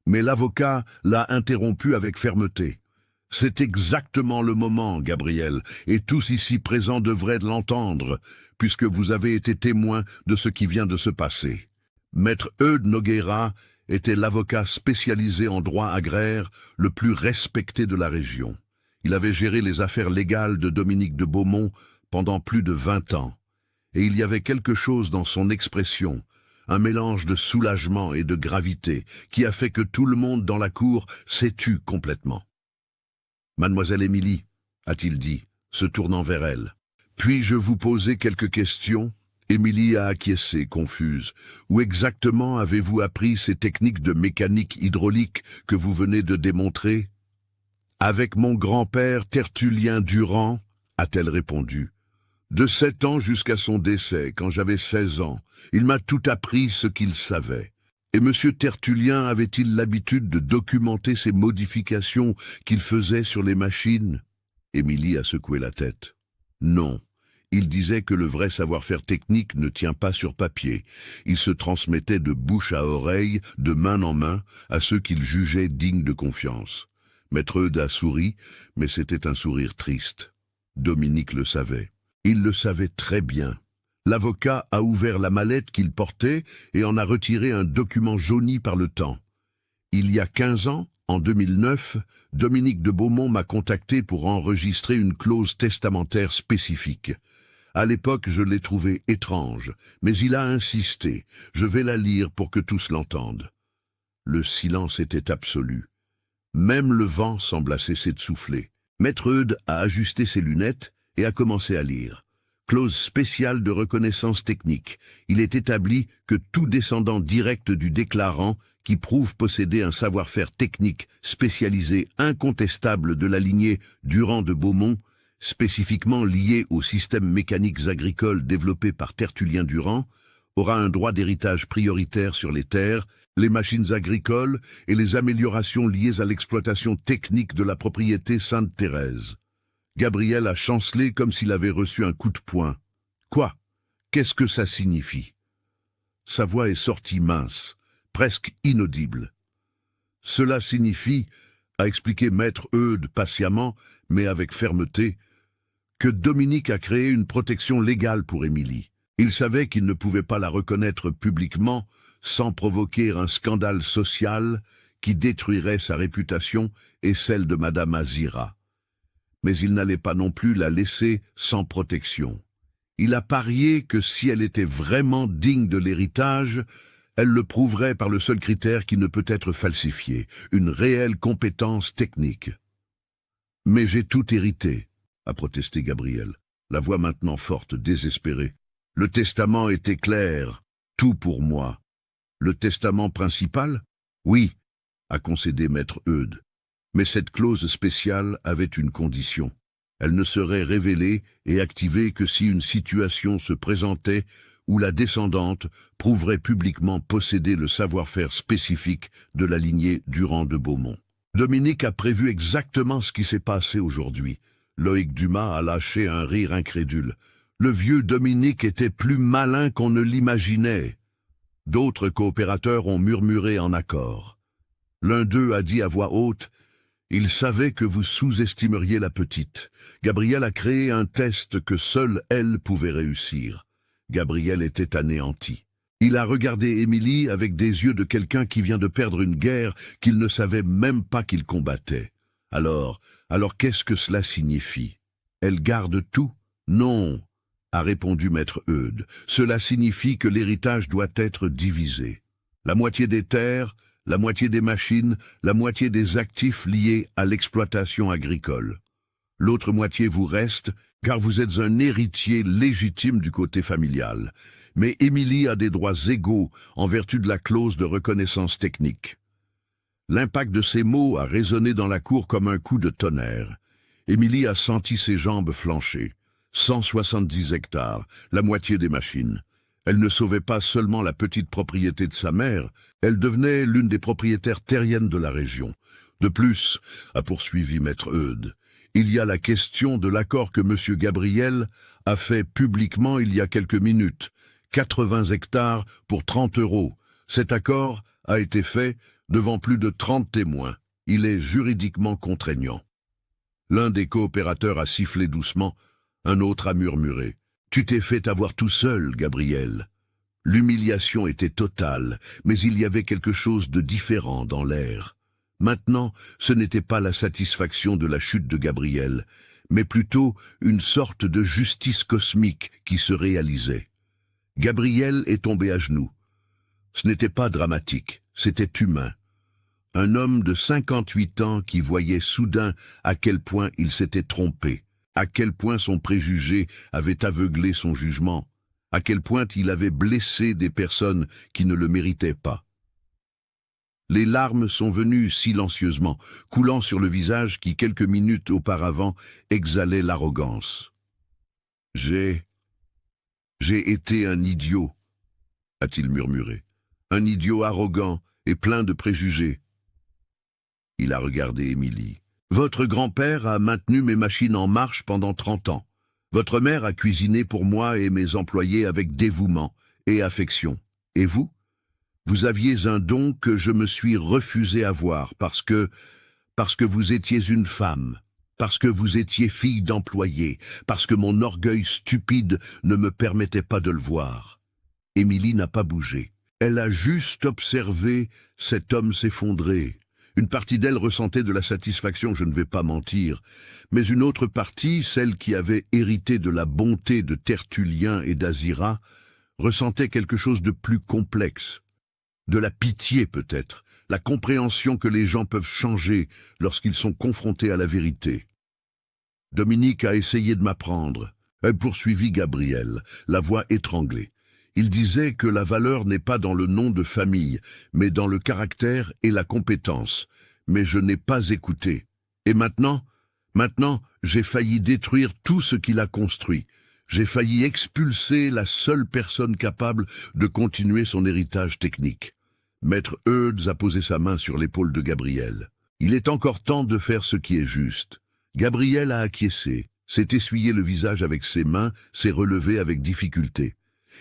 Mais l'avocat l'a interrompu avec fermeté. « C'est exactement le moment, Gabriel, et tous ici présents devraient l'entendre, puisque vous avez été témoin de ce qui vient de se passer. » Maître Eudes Nogueira était l'avocat spécialisé en droit agraire le plus respecté de la région. Il avait géré les affaires légales de Dominique de Beaumont pendant plus de 20 ans. Et il y avait quelque chose dans son expression, un mélange de soulagement et de gravité, qui a fait que tout le monde dans la cour s'est tu complètement. « Mademoiselle Émilie, » a-t-il dit, se tournant vers elle, « puis-je vous poser quelques questions ?» Émilie a acquiescé, confuse. « Où exactement avez-vous appris ces techniques de mécanique hydraulique que vous venez de démontrer ?»« Avec mon grand-père Tertullien Durand, » a-t-elle répondu. « De 7 ans jusqu'à son décès, quand j'avais 16 ans, il m'a tout appris ce qu'il savait. Et M. Tertullien avait-il l'habitude de documenter ces modifications qu'il faisait sur les machines ?» Émilie a secoué la tête. « Non. Il disait que le vrai savoir-faire technique ne tient pas sur papier. Il se transmettait de bouche à oreille, de main en main, à ceux qu'il jugeait dignes de confiance. » Maître Eudes a souri, mais c'était un sourire triste. Dominique le savait. Il le savait très bien. L'avocat a ouvert la mallette qu'il portait et en a retiré un document jauni par le temps. Il y a 15 ans, en 2009, Dominique de Beaumont m'a contacté pour enregistrer une clause testamentaire spécifique. À l'époque, je l'ai trouvé étrange, mais il a insisté. Je vais la lire pour que tous l'entendent. Le silence était absolu. Même le vent sembla cesser de souffler. Maître Eudes a ajusté ses lunettes et a commencé à lire. Clause spéciale de reconnaissance technique. Il est établi que tout descendant direct du déclarant qui prouve posséder un savoir-faire technique spécialisé incontestable de la lignée Durand de Beaumont, spécifiquement lié aux systèmes mécaniques agricoles développés par Tertullien Durand, aura un droit d'héritage prioritaire sur les terres, les machines agricoles et les améliorations liées à l'exploitation technique de la propriété Sainte-Thérèse. Gabriel a chancelé comme s'il avait reçu un coup de poing. Quoi? Qu'est-ce que ça signifie? Sa voix est sortie mince, presque inaudible. Cela signifie, a expliqué maître Eudes patiemment, mais avec fermeté, que Dominique a créé une protection légale pour Émilie. Il savait qu'il ne pouvait pas la reconnaître publiquement sans provoquer un scandale social qui détruirait sa réputation et celle de Madame Azira. Mais il n'allait pas non plus la laisser sans protection. Il a parié que si elle était vraiment digne de l'héritage, elle le prouverait par le seul critère qui ne peut être falsifié, une réelle compétence technique. « Mais j'ai tout hérité », a protesté Gabriel, la voix maintenant forte, désespérée. « Le testament était clair, tout pour moi. »« Le testament principal ? » ?»« Oui, » a concédé maître Eudes. Mais cette clause spéciale avait une condition. Elle ne serait révélée et activée que si une situation se présentait où la descendante prouverait publiquement posséder le savoir-faire spécifique de la lignée Durand de Beaumont. Dominique a prévu exactement ce qui s'est passé aujourd'hui. Loïc Dumas a lâché un rire incrédule. Le vieux Dominique était plus malin qu'on ne l'imaginait. D'autres coopérateurs ont murmuré en accord. L'un d'eux a dit à voix haute: il savait que vous sous-estimeriez la petite. Gabriel a créé un test que seule elle pouvait réussir. Gabriel était anéanti. Il a regardé Émilie avec des yeux de quelqu'un qui vient de perdre une guerre qu'il ne savait même pas qu'il combattait. Alors qu'est-ce que cela signifie? Elle garde tout? Non, a répondu maître Eudes. Cela signifie que l'héritage doit être divisé. La moitié des terres, la moitié des machines, la moitié des actifs liés à l'exploitation agricole. L'autre moitié vous reste, car vous êtes un héritier légitime du côté familial. Mais Émilie a des droits égaux en vertu de la clause de reconnaissance technique. L'impact de ces mots a résonné dans la cour comme un coup de tonnerre. Émilie a senti ses jambes flancher. 170 hectares, la moitié des machines. Elle ne sauvait pas seulement la petite propriété de sa mère, elle devenait l'une des propriétaires terriennes de la région. De plus, a poursuivi maître Eudes, il y a la question de l'accord que M. Gabriel a fait publiquement il y a quelques minutes. 80 hectares pour 30 €. Cet accord a été fait devant plus de 30 témoins. Il est juridiquement contraignant. L'un des coopérateurs a sifflé doucement, un autre a murmuré. Tu t'es fait avoir tout seul, Gabriel. L'humiliation était totale, mais il y avait quelque chose de différent dans l'air. Maintenant, ce n'était pas la satisfaction de la chute de Gabriel, mais plutôt une sorte de justice cosmique qui se réalisait. Gabriel est tombé à genoux. Ce n'était pas dramatique, c'était humain. Un homme de 58 ans qui voyait soudain à quel point il s'était trompé. À quel point son préjugé avait aveuglé son jugement, à quel point il avait blessé des personnes qui ne le méritaient pas. Les larmes sont venues silencieusement, coulant sur le visage qui, quelques minutes auparavant, exhalait l'arrogance. « J'ai été un idiot, a-t-il murmuré, un idiot arrogant et plein de préjugés. » Il a regardé Émilie. Votre grand-père a maintenu mes machines en marche pendant 30 ans. Votre mère a cuisiné pour moi et mes employés avec dévouement et affection. Et vous? Vous aviez un don que je me suis refusé à voir parce que vous étiez une femme, parce que vous étiez fille d'employé, parce que mon orgueil stupide ne me permettait pas de le voir. Émilie n'a pas bougé. Elle a juste observé cet homme s'effondrer. Une partie d'elle ressentait de la satisfaction, je ne vais pas mentir, mais une autre partie, celle qui avait hérité de la bonté de Tertullien et d'Azira, ressentait quelque chose de plus complexe. De la pitié peut-être, la compréhension que les gens peuvent changer lorsqu'ils sont confrontés à la vérité. Dominique a essayé de m'apprendre, poursuivit Gabriel, la voix étranglée. Il disait que la valeur n'est pas dans le nom de famille, mais dans le caractère et la compétence. Mais je n'ai pas écouté. Et maintenant, j'ai failli détruire tout ce qu'il a construit. J'ai failli expulser la seule personne capable de continuer son héritage technique. Maître Eudes a posé sa main sur l'épaule de Gabriel. Il est encore temps de faire ce qui est juste. Gabriel a acquiescé, s'est essuyé le visage avec ses mains, s'est relevé avec difficulté.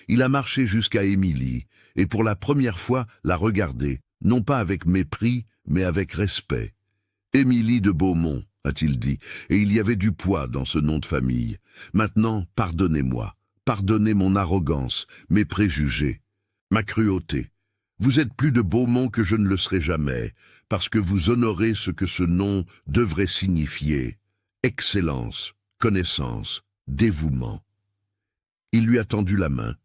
Il a marché jusqu'à Émilie, et pour la première fois l'a regardée, non pas avec mépris, mais avec respect. « Émilie de Beaumont », a-t-il dit, et il y avait du poids dans ce nom de famille. « Maintenant, pardonnez-moi, pardonnez mon arrogance, mes préjugés, ma cruauté. Vous êtes plus de Beaumont que je ne le serai jamais, parce que vous honorez ce que ce nom devrait signifier. Excellence, connaissance, dévouement. » Il lui a tendu la main.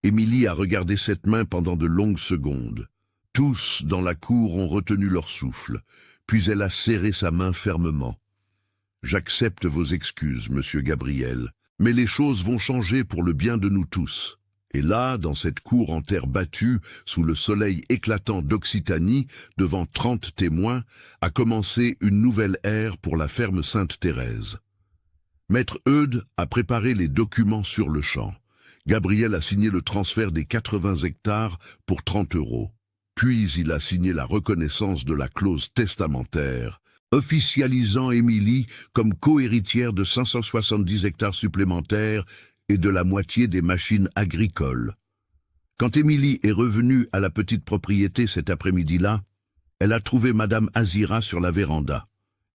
Émilie a regardé cette main pendant de longues secondes. Tous, dans la cour, ont retenu leur souffle, puis elle a serré sa main fermement. « J'accepte vos excuses, monsieur Gabriel, mais les choses vont changer pour le bien de nous tous. » Et là, dans cette cour en terre battue, sous le soleil éclatant d'Occitanie, devant 30 témoins, a commencé une nouvelle ère pour la ferme Sainte-Thérèse. Maître Eudes a préparé les documents sur le champ. Gabriel a signé le transfert des 80 hectares pour 30 €. Puis il a signé la reconnaissance de la clause testamentaire, officialisant Émilie comme co-héritière de 570 hectares supplémentaires et de la moitié des machines agricoles. Quand Émilie est revenue à la petite propriété cet après-midi-là, elle a trouvé Madame Azira sur la véranda.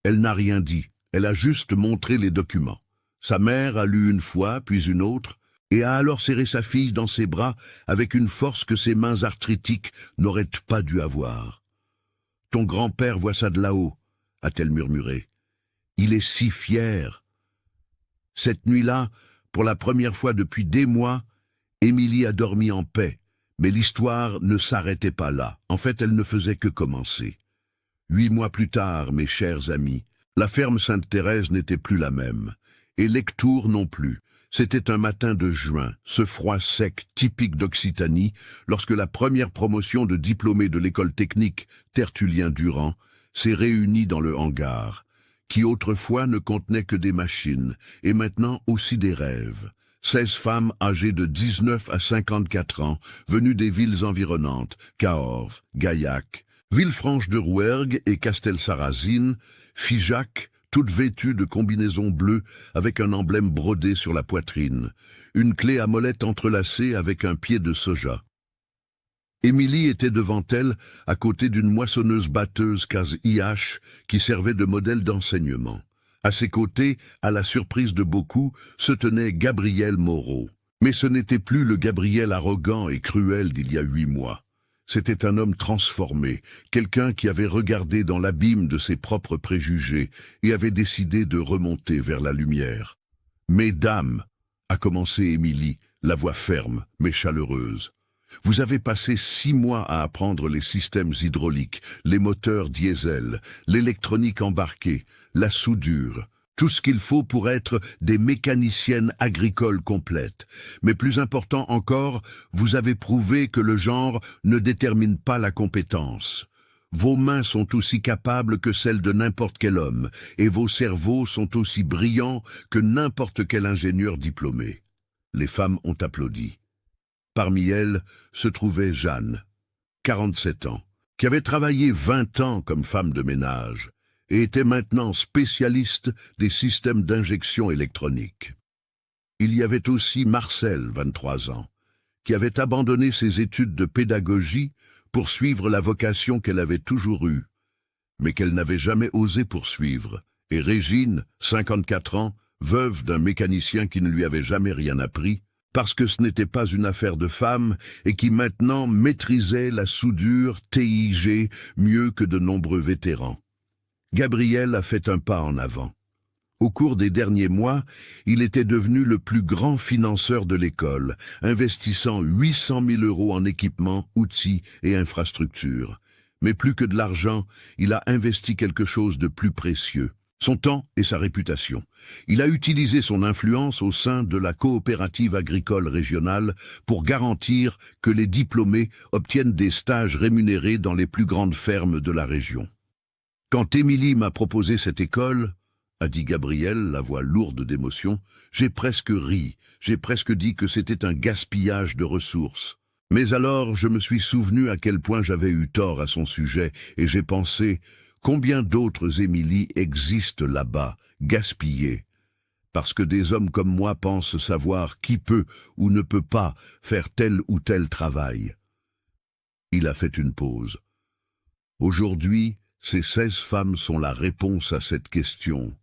Elle n'a rien dit, elle a juste montré les documents. Sa mère a lu une fois, puis une autre, et a alors serré sa fille dans ses bras avec une force que ses mains arthritiques n'auraient pas dû avoir. « Ton grand-père voit ça de là-haut », a-t-elle murmuré. « Il est si fier. » Cette nuit-là, pour la première fois depuis des mois, Émilie a dormi en paix, mais l'histoire ne s'arrêtait pas là. En fait, elle ne faisait que commencer. 8 mois plus tard, mes chers amis, la ferme Sainte-Thérèse n'était plus la même, et Lectoure non plus. C'était un matin de juin, ce froid sec typique d'Occitanie, lorsque la première promotion de diplômés de l'école technique Tertullien-Durand s'est réunie dans le hangar, qui autrefois ne contenait que des machines, et maintenant aussi des rêves. 16 femmes âgées de 19 à 54 ans, venues des villes environnantes, Cahors, Gaillac, Villefranche-de-Rouergue et Castelsarrazine, Figeac, toutes vêtues de combinaisons bleues avec un emblème brodé sur la poitrine, une clé à molette entrelacée avec un pied de soja. Émilie était devant elle, à côté d'une moissonneuse-batteuse case IH qui servait de modèle d'enseignement. À ses côtés, à la surprise de beaucoup, se tenait Gabriel Moreau. Mais ce n'était plus le Gabriel arrogant et cruel d'il y a 8 mois. C'était un homme transformé, quelqu'un qui avait regardé dans l'abîme de ses propres préjugés et avait décidé de remonter vers la lumière. « Mesdames » a commencé Émilie, la voix ferme mais chaleureuse. « Vous avez passé 6 mois à apprendre les systèmes hydrauliques, les moteurs diesel, l'électronique embarquée, la soudure, tout ce qu'il faut pour être des mécaniciennes agricoles complètes. Mais plus important encore, vous avez prouvé que le genre ne détermine pas la compétence. Vos mains sont aussi capables que celles de n'importe quel homme, et vos cerveaux sont aussi brillants que n'importe quel ingénieur diplômé. » Les femmes ont applaudi. Parmi elles se trouvait Jeanne, 47 ans, qui avait travaillé 20 ans comme femme de ménage et était maintenant spécialiste des systèmes d'injection électronique. Il y avait aussi Marcel, 23 ans, qui avait abandonné ses études de pédagogie pour suivre la vocation qu'elle avait toujours eue, mais qu'elle n'avait jamais osé poursuivre, et Régine, 54 ans, veuve d'un mécanicien qui ne lui avait jamais rien appris, parce que ce n'était pas une affaire de femme et qui maintenant maîtrisait la soudure TIG mieux que de nombreux vétérans. Gabriel a fait un pas en avant. Au cours des derniers mois, il était devenu le plus grand financeur de l'école, investissant 800 000 € en équipements, outils et infrastructures. Mais plus que de l'argent, il a investi quelque chose de plus précieux, son temps et sa réputation. Il a utilisé son influence au sein de la coopérative agricole régionale pour garantir que les diplômés obtiennent des stages rémunérés dans les plus grandes fermes de la région. Quand Émilie m'a proposé cette école, a dit Gabriel, la voix lourde d'émotion, j'ai presque ri, j'ai presque dit que c'était un gaspillage de ressources. Mais alors je me suis souvenu à quel point j'avais eu tort à son sujet et j'ai pensé, combien d'autres Émilie existent là-bas, gaspillées, parce que des hommes comme moi pensent savoir qui peut ou ne peut pas faire tel ou tel travail. Il a fait une pause. Aujourd'hui, ces 16 femmes sont la réponse à cette question,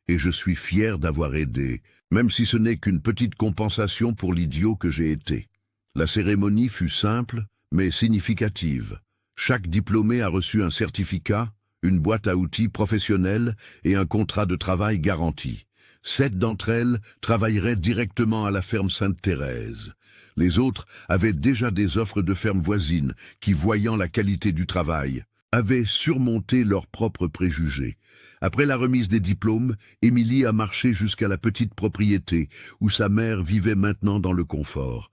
et je suis fier d'avoir aidé, même si ce n'est qu'une petite compensation pour l'idiot que j'ai été. La cérémonie fut simple, mais significative. Chaque diplômé a reçu un certificat, une boîte à outils professionnelle et un contrat de travail garanti. 7 d'entre elles travailleraient directement à la ferme Sainte-Thérèse. Les autres avaient déjà des offres de fermes voisines qui, voyant la qualité du travail, avaient surmonté leurs propres préjugés. Après la remise des diplômes, Émilie a marché jusqu'à la petite propriété où sa mère vivait maintenant dans le confort.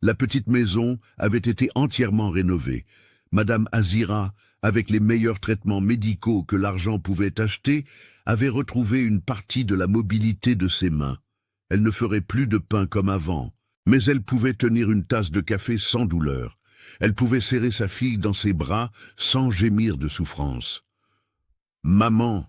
La petite maison avait été entièrement rénovée. Madame Azira, avec les meilleurs traitements médicaux que l'argent pouvait acheter, avait retrouvé une partie de la mobilité de ses mains. Elle ne ferait plus de pain comme avant, mais elle pouvait tenir une tasse de café sans douleur. Elle pouvait serrer sa fille dans ses bras sans gémir de souffrance. « Maman,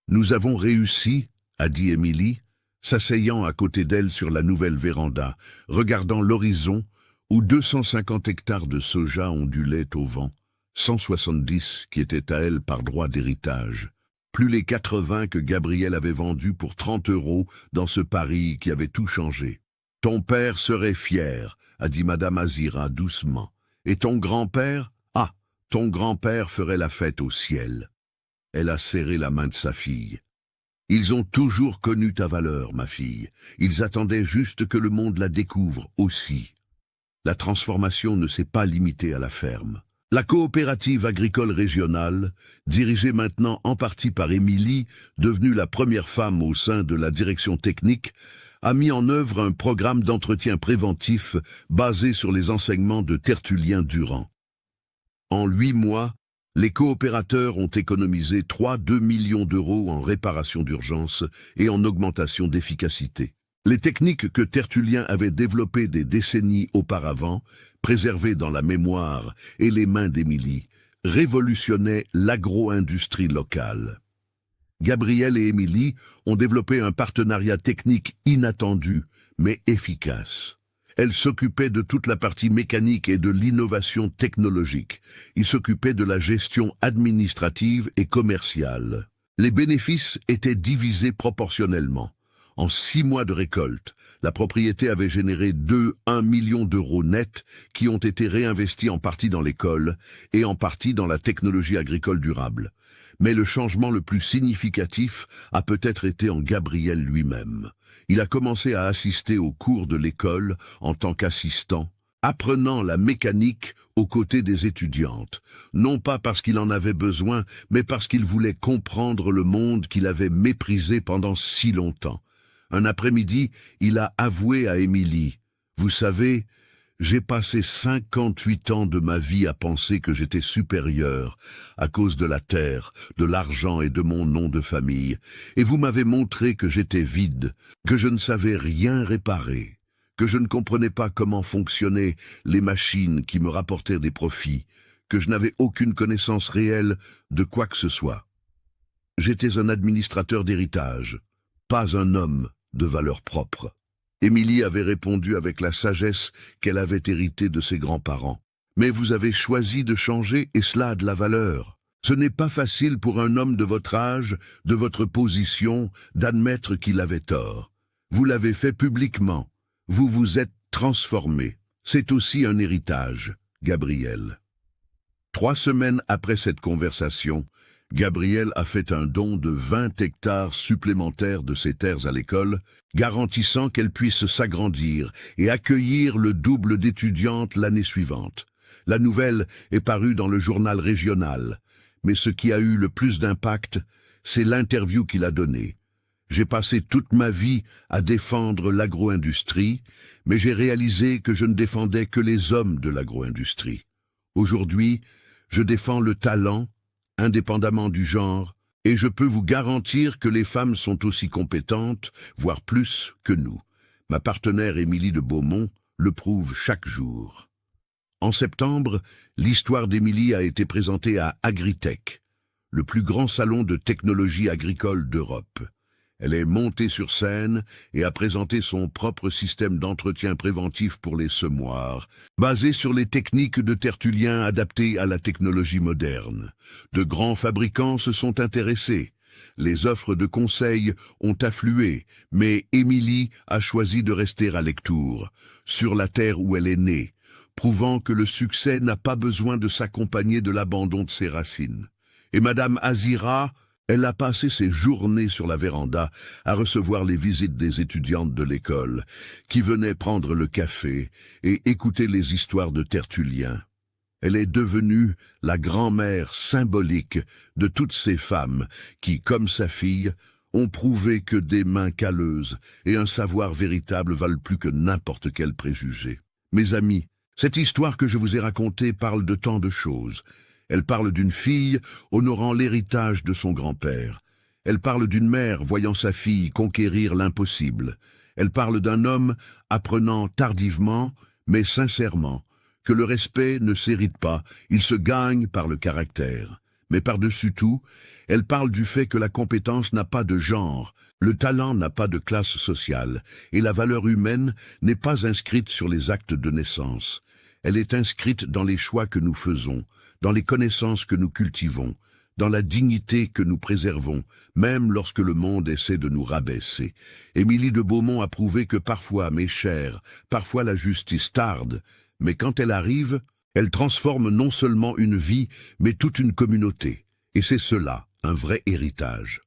nous avons réussi, » a dit Émilie, s'asseyant à côté d'elle sur la nouvelle véranda, regardant l'horizon où 250 hectares de soja ondulaient au vent, 170 qui étaient à elle par droit d'héritage, plus les 80 que Gabriel avait vendus pour 30 € dans ce pari qui avait tout changé. « Ton père serait fier, » a dit Madame Azira doucement. « Et ton grand-père? Ah, ton grand-père ferait la fête au ciel. » Elle a serré la main de sa fille. « Ils ont toujours connu ta valeur, ma fille. Ils attendaient juste que le monde la découvre aussi. » La transformation ne s'est pas limitée à la ferme. La coopérative agricole régionale, dirigée maintenant en partie par Émilie, devenue la première femme au sein de la direction technique, a mis en œuvre un programme d'entretien préventif basé sur les enseignements de Tertullien Durand. En 8 mois, les coopérateurs ont économisé 3,2 millions d'euros en réparation d'urgence et en augmentation d'efficacité. Les techniques que Tertullien avait développées des décennies auparavant, préservées dans la mémoire et les mains d'Émilie, révolutionnaient l'agro-industrie locale. Gabriel et Émilie ont développé un partenariat technique inattendu, mais efficace. Elle s'occupait de toute la partie mécanique et de l'innovation technologique. Il s'occupait de la gestion administrative et commerciale. Les bénéfices étaient divisés proportionnellement. En 6 mois de récolte, la propriété avait généré 1 million d'euros nets qui ont été réinvestis en partie dans l'école et en partie dans la technologie agricole durable. Mais le changement le plus significatif a peut-être été en Gabriel lui-même. Il a commencé à assister aux cours de l'école en tant qu'assistant, apprenant la mécanique aux côtés des étudiantes, non pas parce qu'il en avait besoin, mais parce qu'il voulait comprendre le monde qu'il avait méprisé pendant si longtemps. Un après-midi, il a avoué à Émilie, « Vous savez, j'ai passé 58 ans de ma vie à penser que j'étais supérieur à cause de la terre, de l'argent et de mon nom de famille, et vous m'avez montré que j'étais vide, que je ne savais rien réparer, que je ne comprenais pas comment fonctionnaient les machines qui me rapportaient des profits, que je n'avais aucune connaissance réelle de quoi que ce soit. J'étais un administrateur d'héritage, pas un homme de valeur propre. » Émilie avait répondu avec la sagesse qu'elle avait héritée de ses grands-parents. « Mais vous avez choisi de changer et cela a de la valeur. Ce n'est pas facile pour un homme de votre âge, de votre position, d'admettre qu'il avait tort. Vous l'avez fait publiquement. Vous vous êtes transformé. C'est aussi un héritage, Gabriel. » 3 semaines après cette conversation, Gabriel a fait un don de 20 hectares supplémentaires de ses terres à l'école, garantissant qu'elle puisse s'agrandir et accueillir le double d'étudiantes l'année suivante. La nouvelle est parue dans le journal régional, mais ce qui a eu le plus d'impact, c'est l'interview qu'il a donnée. J'ai passé toute ma vie à défendre l'agro-industrie, mais j'ai réalisé que je ne défendais que les hommes de l'agro-industrie. Aujourd'hui, je défends le talent, indépendamment du genre, et je peux vous garantir que les femmes sont aussi compétentes, voire plus que nous. Ma partenaire Émilie de Beaumont le prouve chaque jour. En septembre, l'histoire d'Émilie a été présentée à Agritech, le plus grand salon de technologie agricole d'Europe. Elle est montée sur scène et a présenté son propre système d'entretien préventif pour les semoirs, basé sur les techniques de Tertullien adaptées à la technologie moderne. De grands fabricants se sont intéressés. Les offres de conseils ont afflué, mais Émilie a choisi de rester à Lectoure, sur la terre où elle est née, prouvant que le succès n'a pas besoin de s'accompagner de l'abandon de ses racines. Et Madame Azira, elle a passé ses journées sur la véranda à recevoir les visites des étudiantes de l'école, qui venaient prendre le café et écouter les histoires de Tertullien. Elle est devenue la grand-mère symbolique de toutes ces femmes qui, comme sa fille, ont prouvé que des mains calleuses et un savoir véritable valent plus que n'importe quel préjugé. Mes amis, cette histoire que je vous ai racontée parle de tant de choses. Elle parle d'une fille honorant l'héritage de son grand-père. Elle parle d'une mère voyant sa fille conquérir l'impossible. Elle parle d'un homme apprenant tardivement, mais sincèrement, que le respect ne s'hérite pas, il se gagne par le caractère. Mais par-dessus tout, elle parle du fait que la compétence n'a pas de genre, le talent n'a pas de classe sociale, et la valeur humaine n'est pas inscrite sur les actes de naissance. Elle est inscrite dans les choix que nous faisons, dans les connaissances que nous cultivons, dans la dignité que nous préservons, même lorsque le monde essaie de nous rabaisser. Émilie de Beaumont a prouvé que parfois, mes chers, parfois la justice tarde, mais quand elle arrive, elle transforme non seulement une vie, mais toute une communauté. Et c'est cela, un vrai héritage.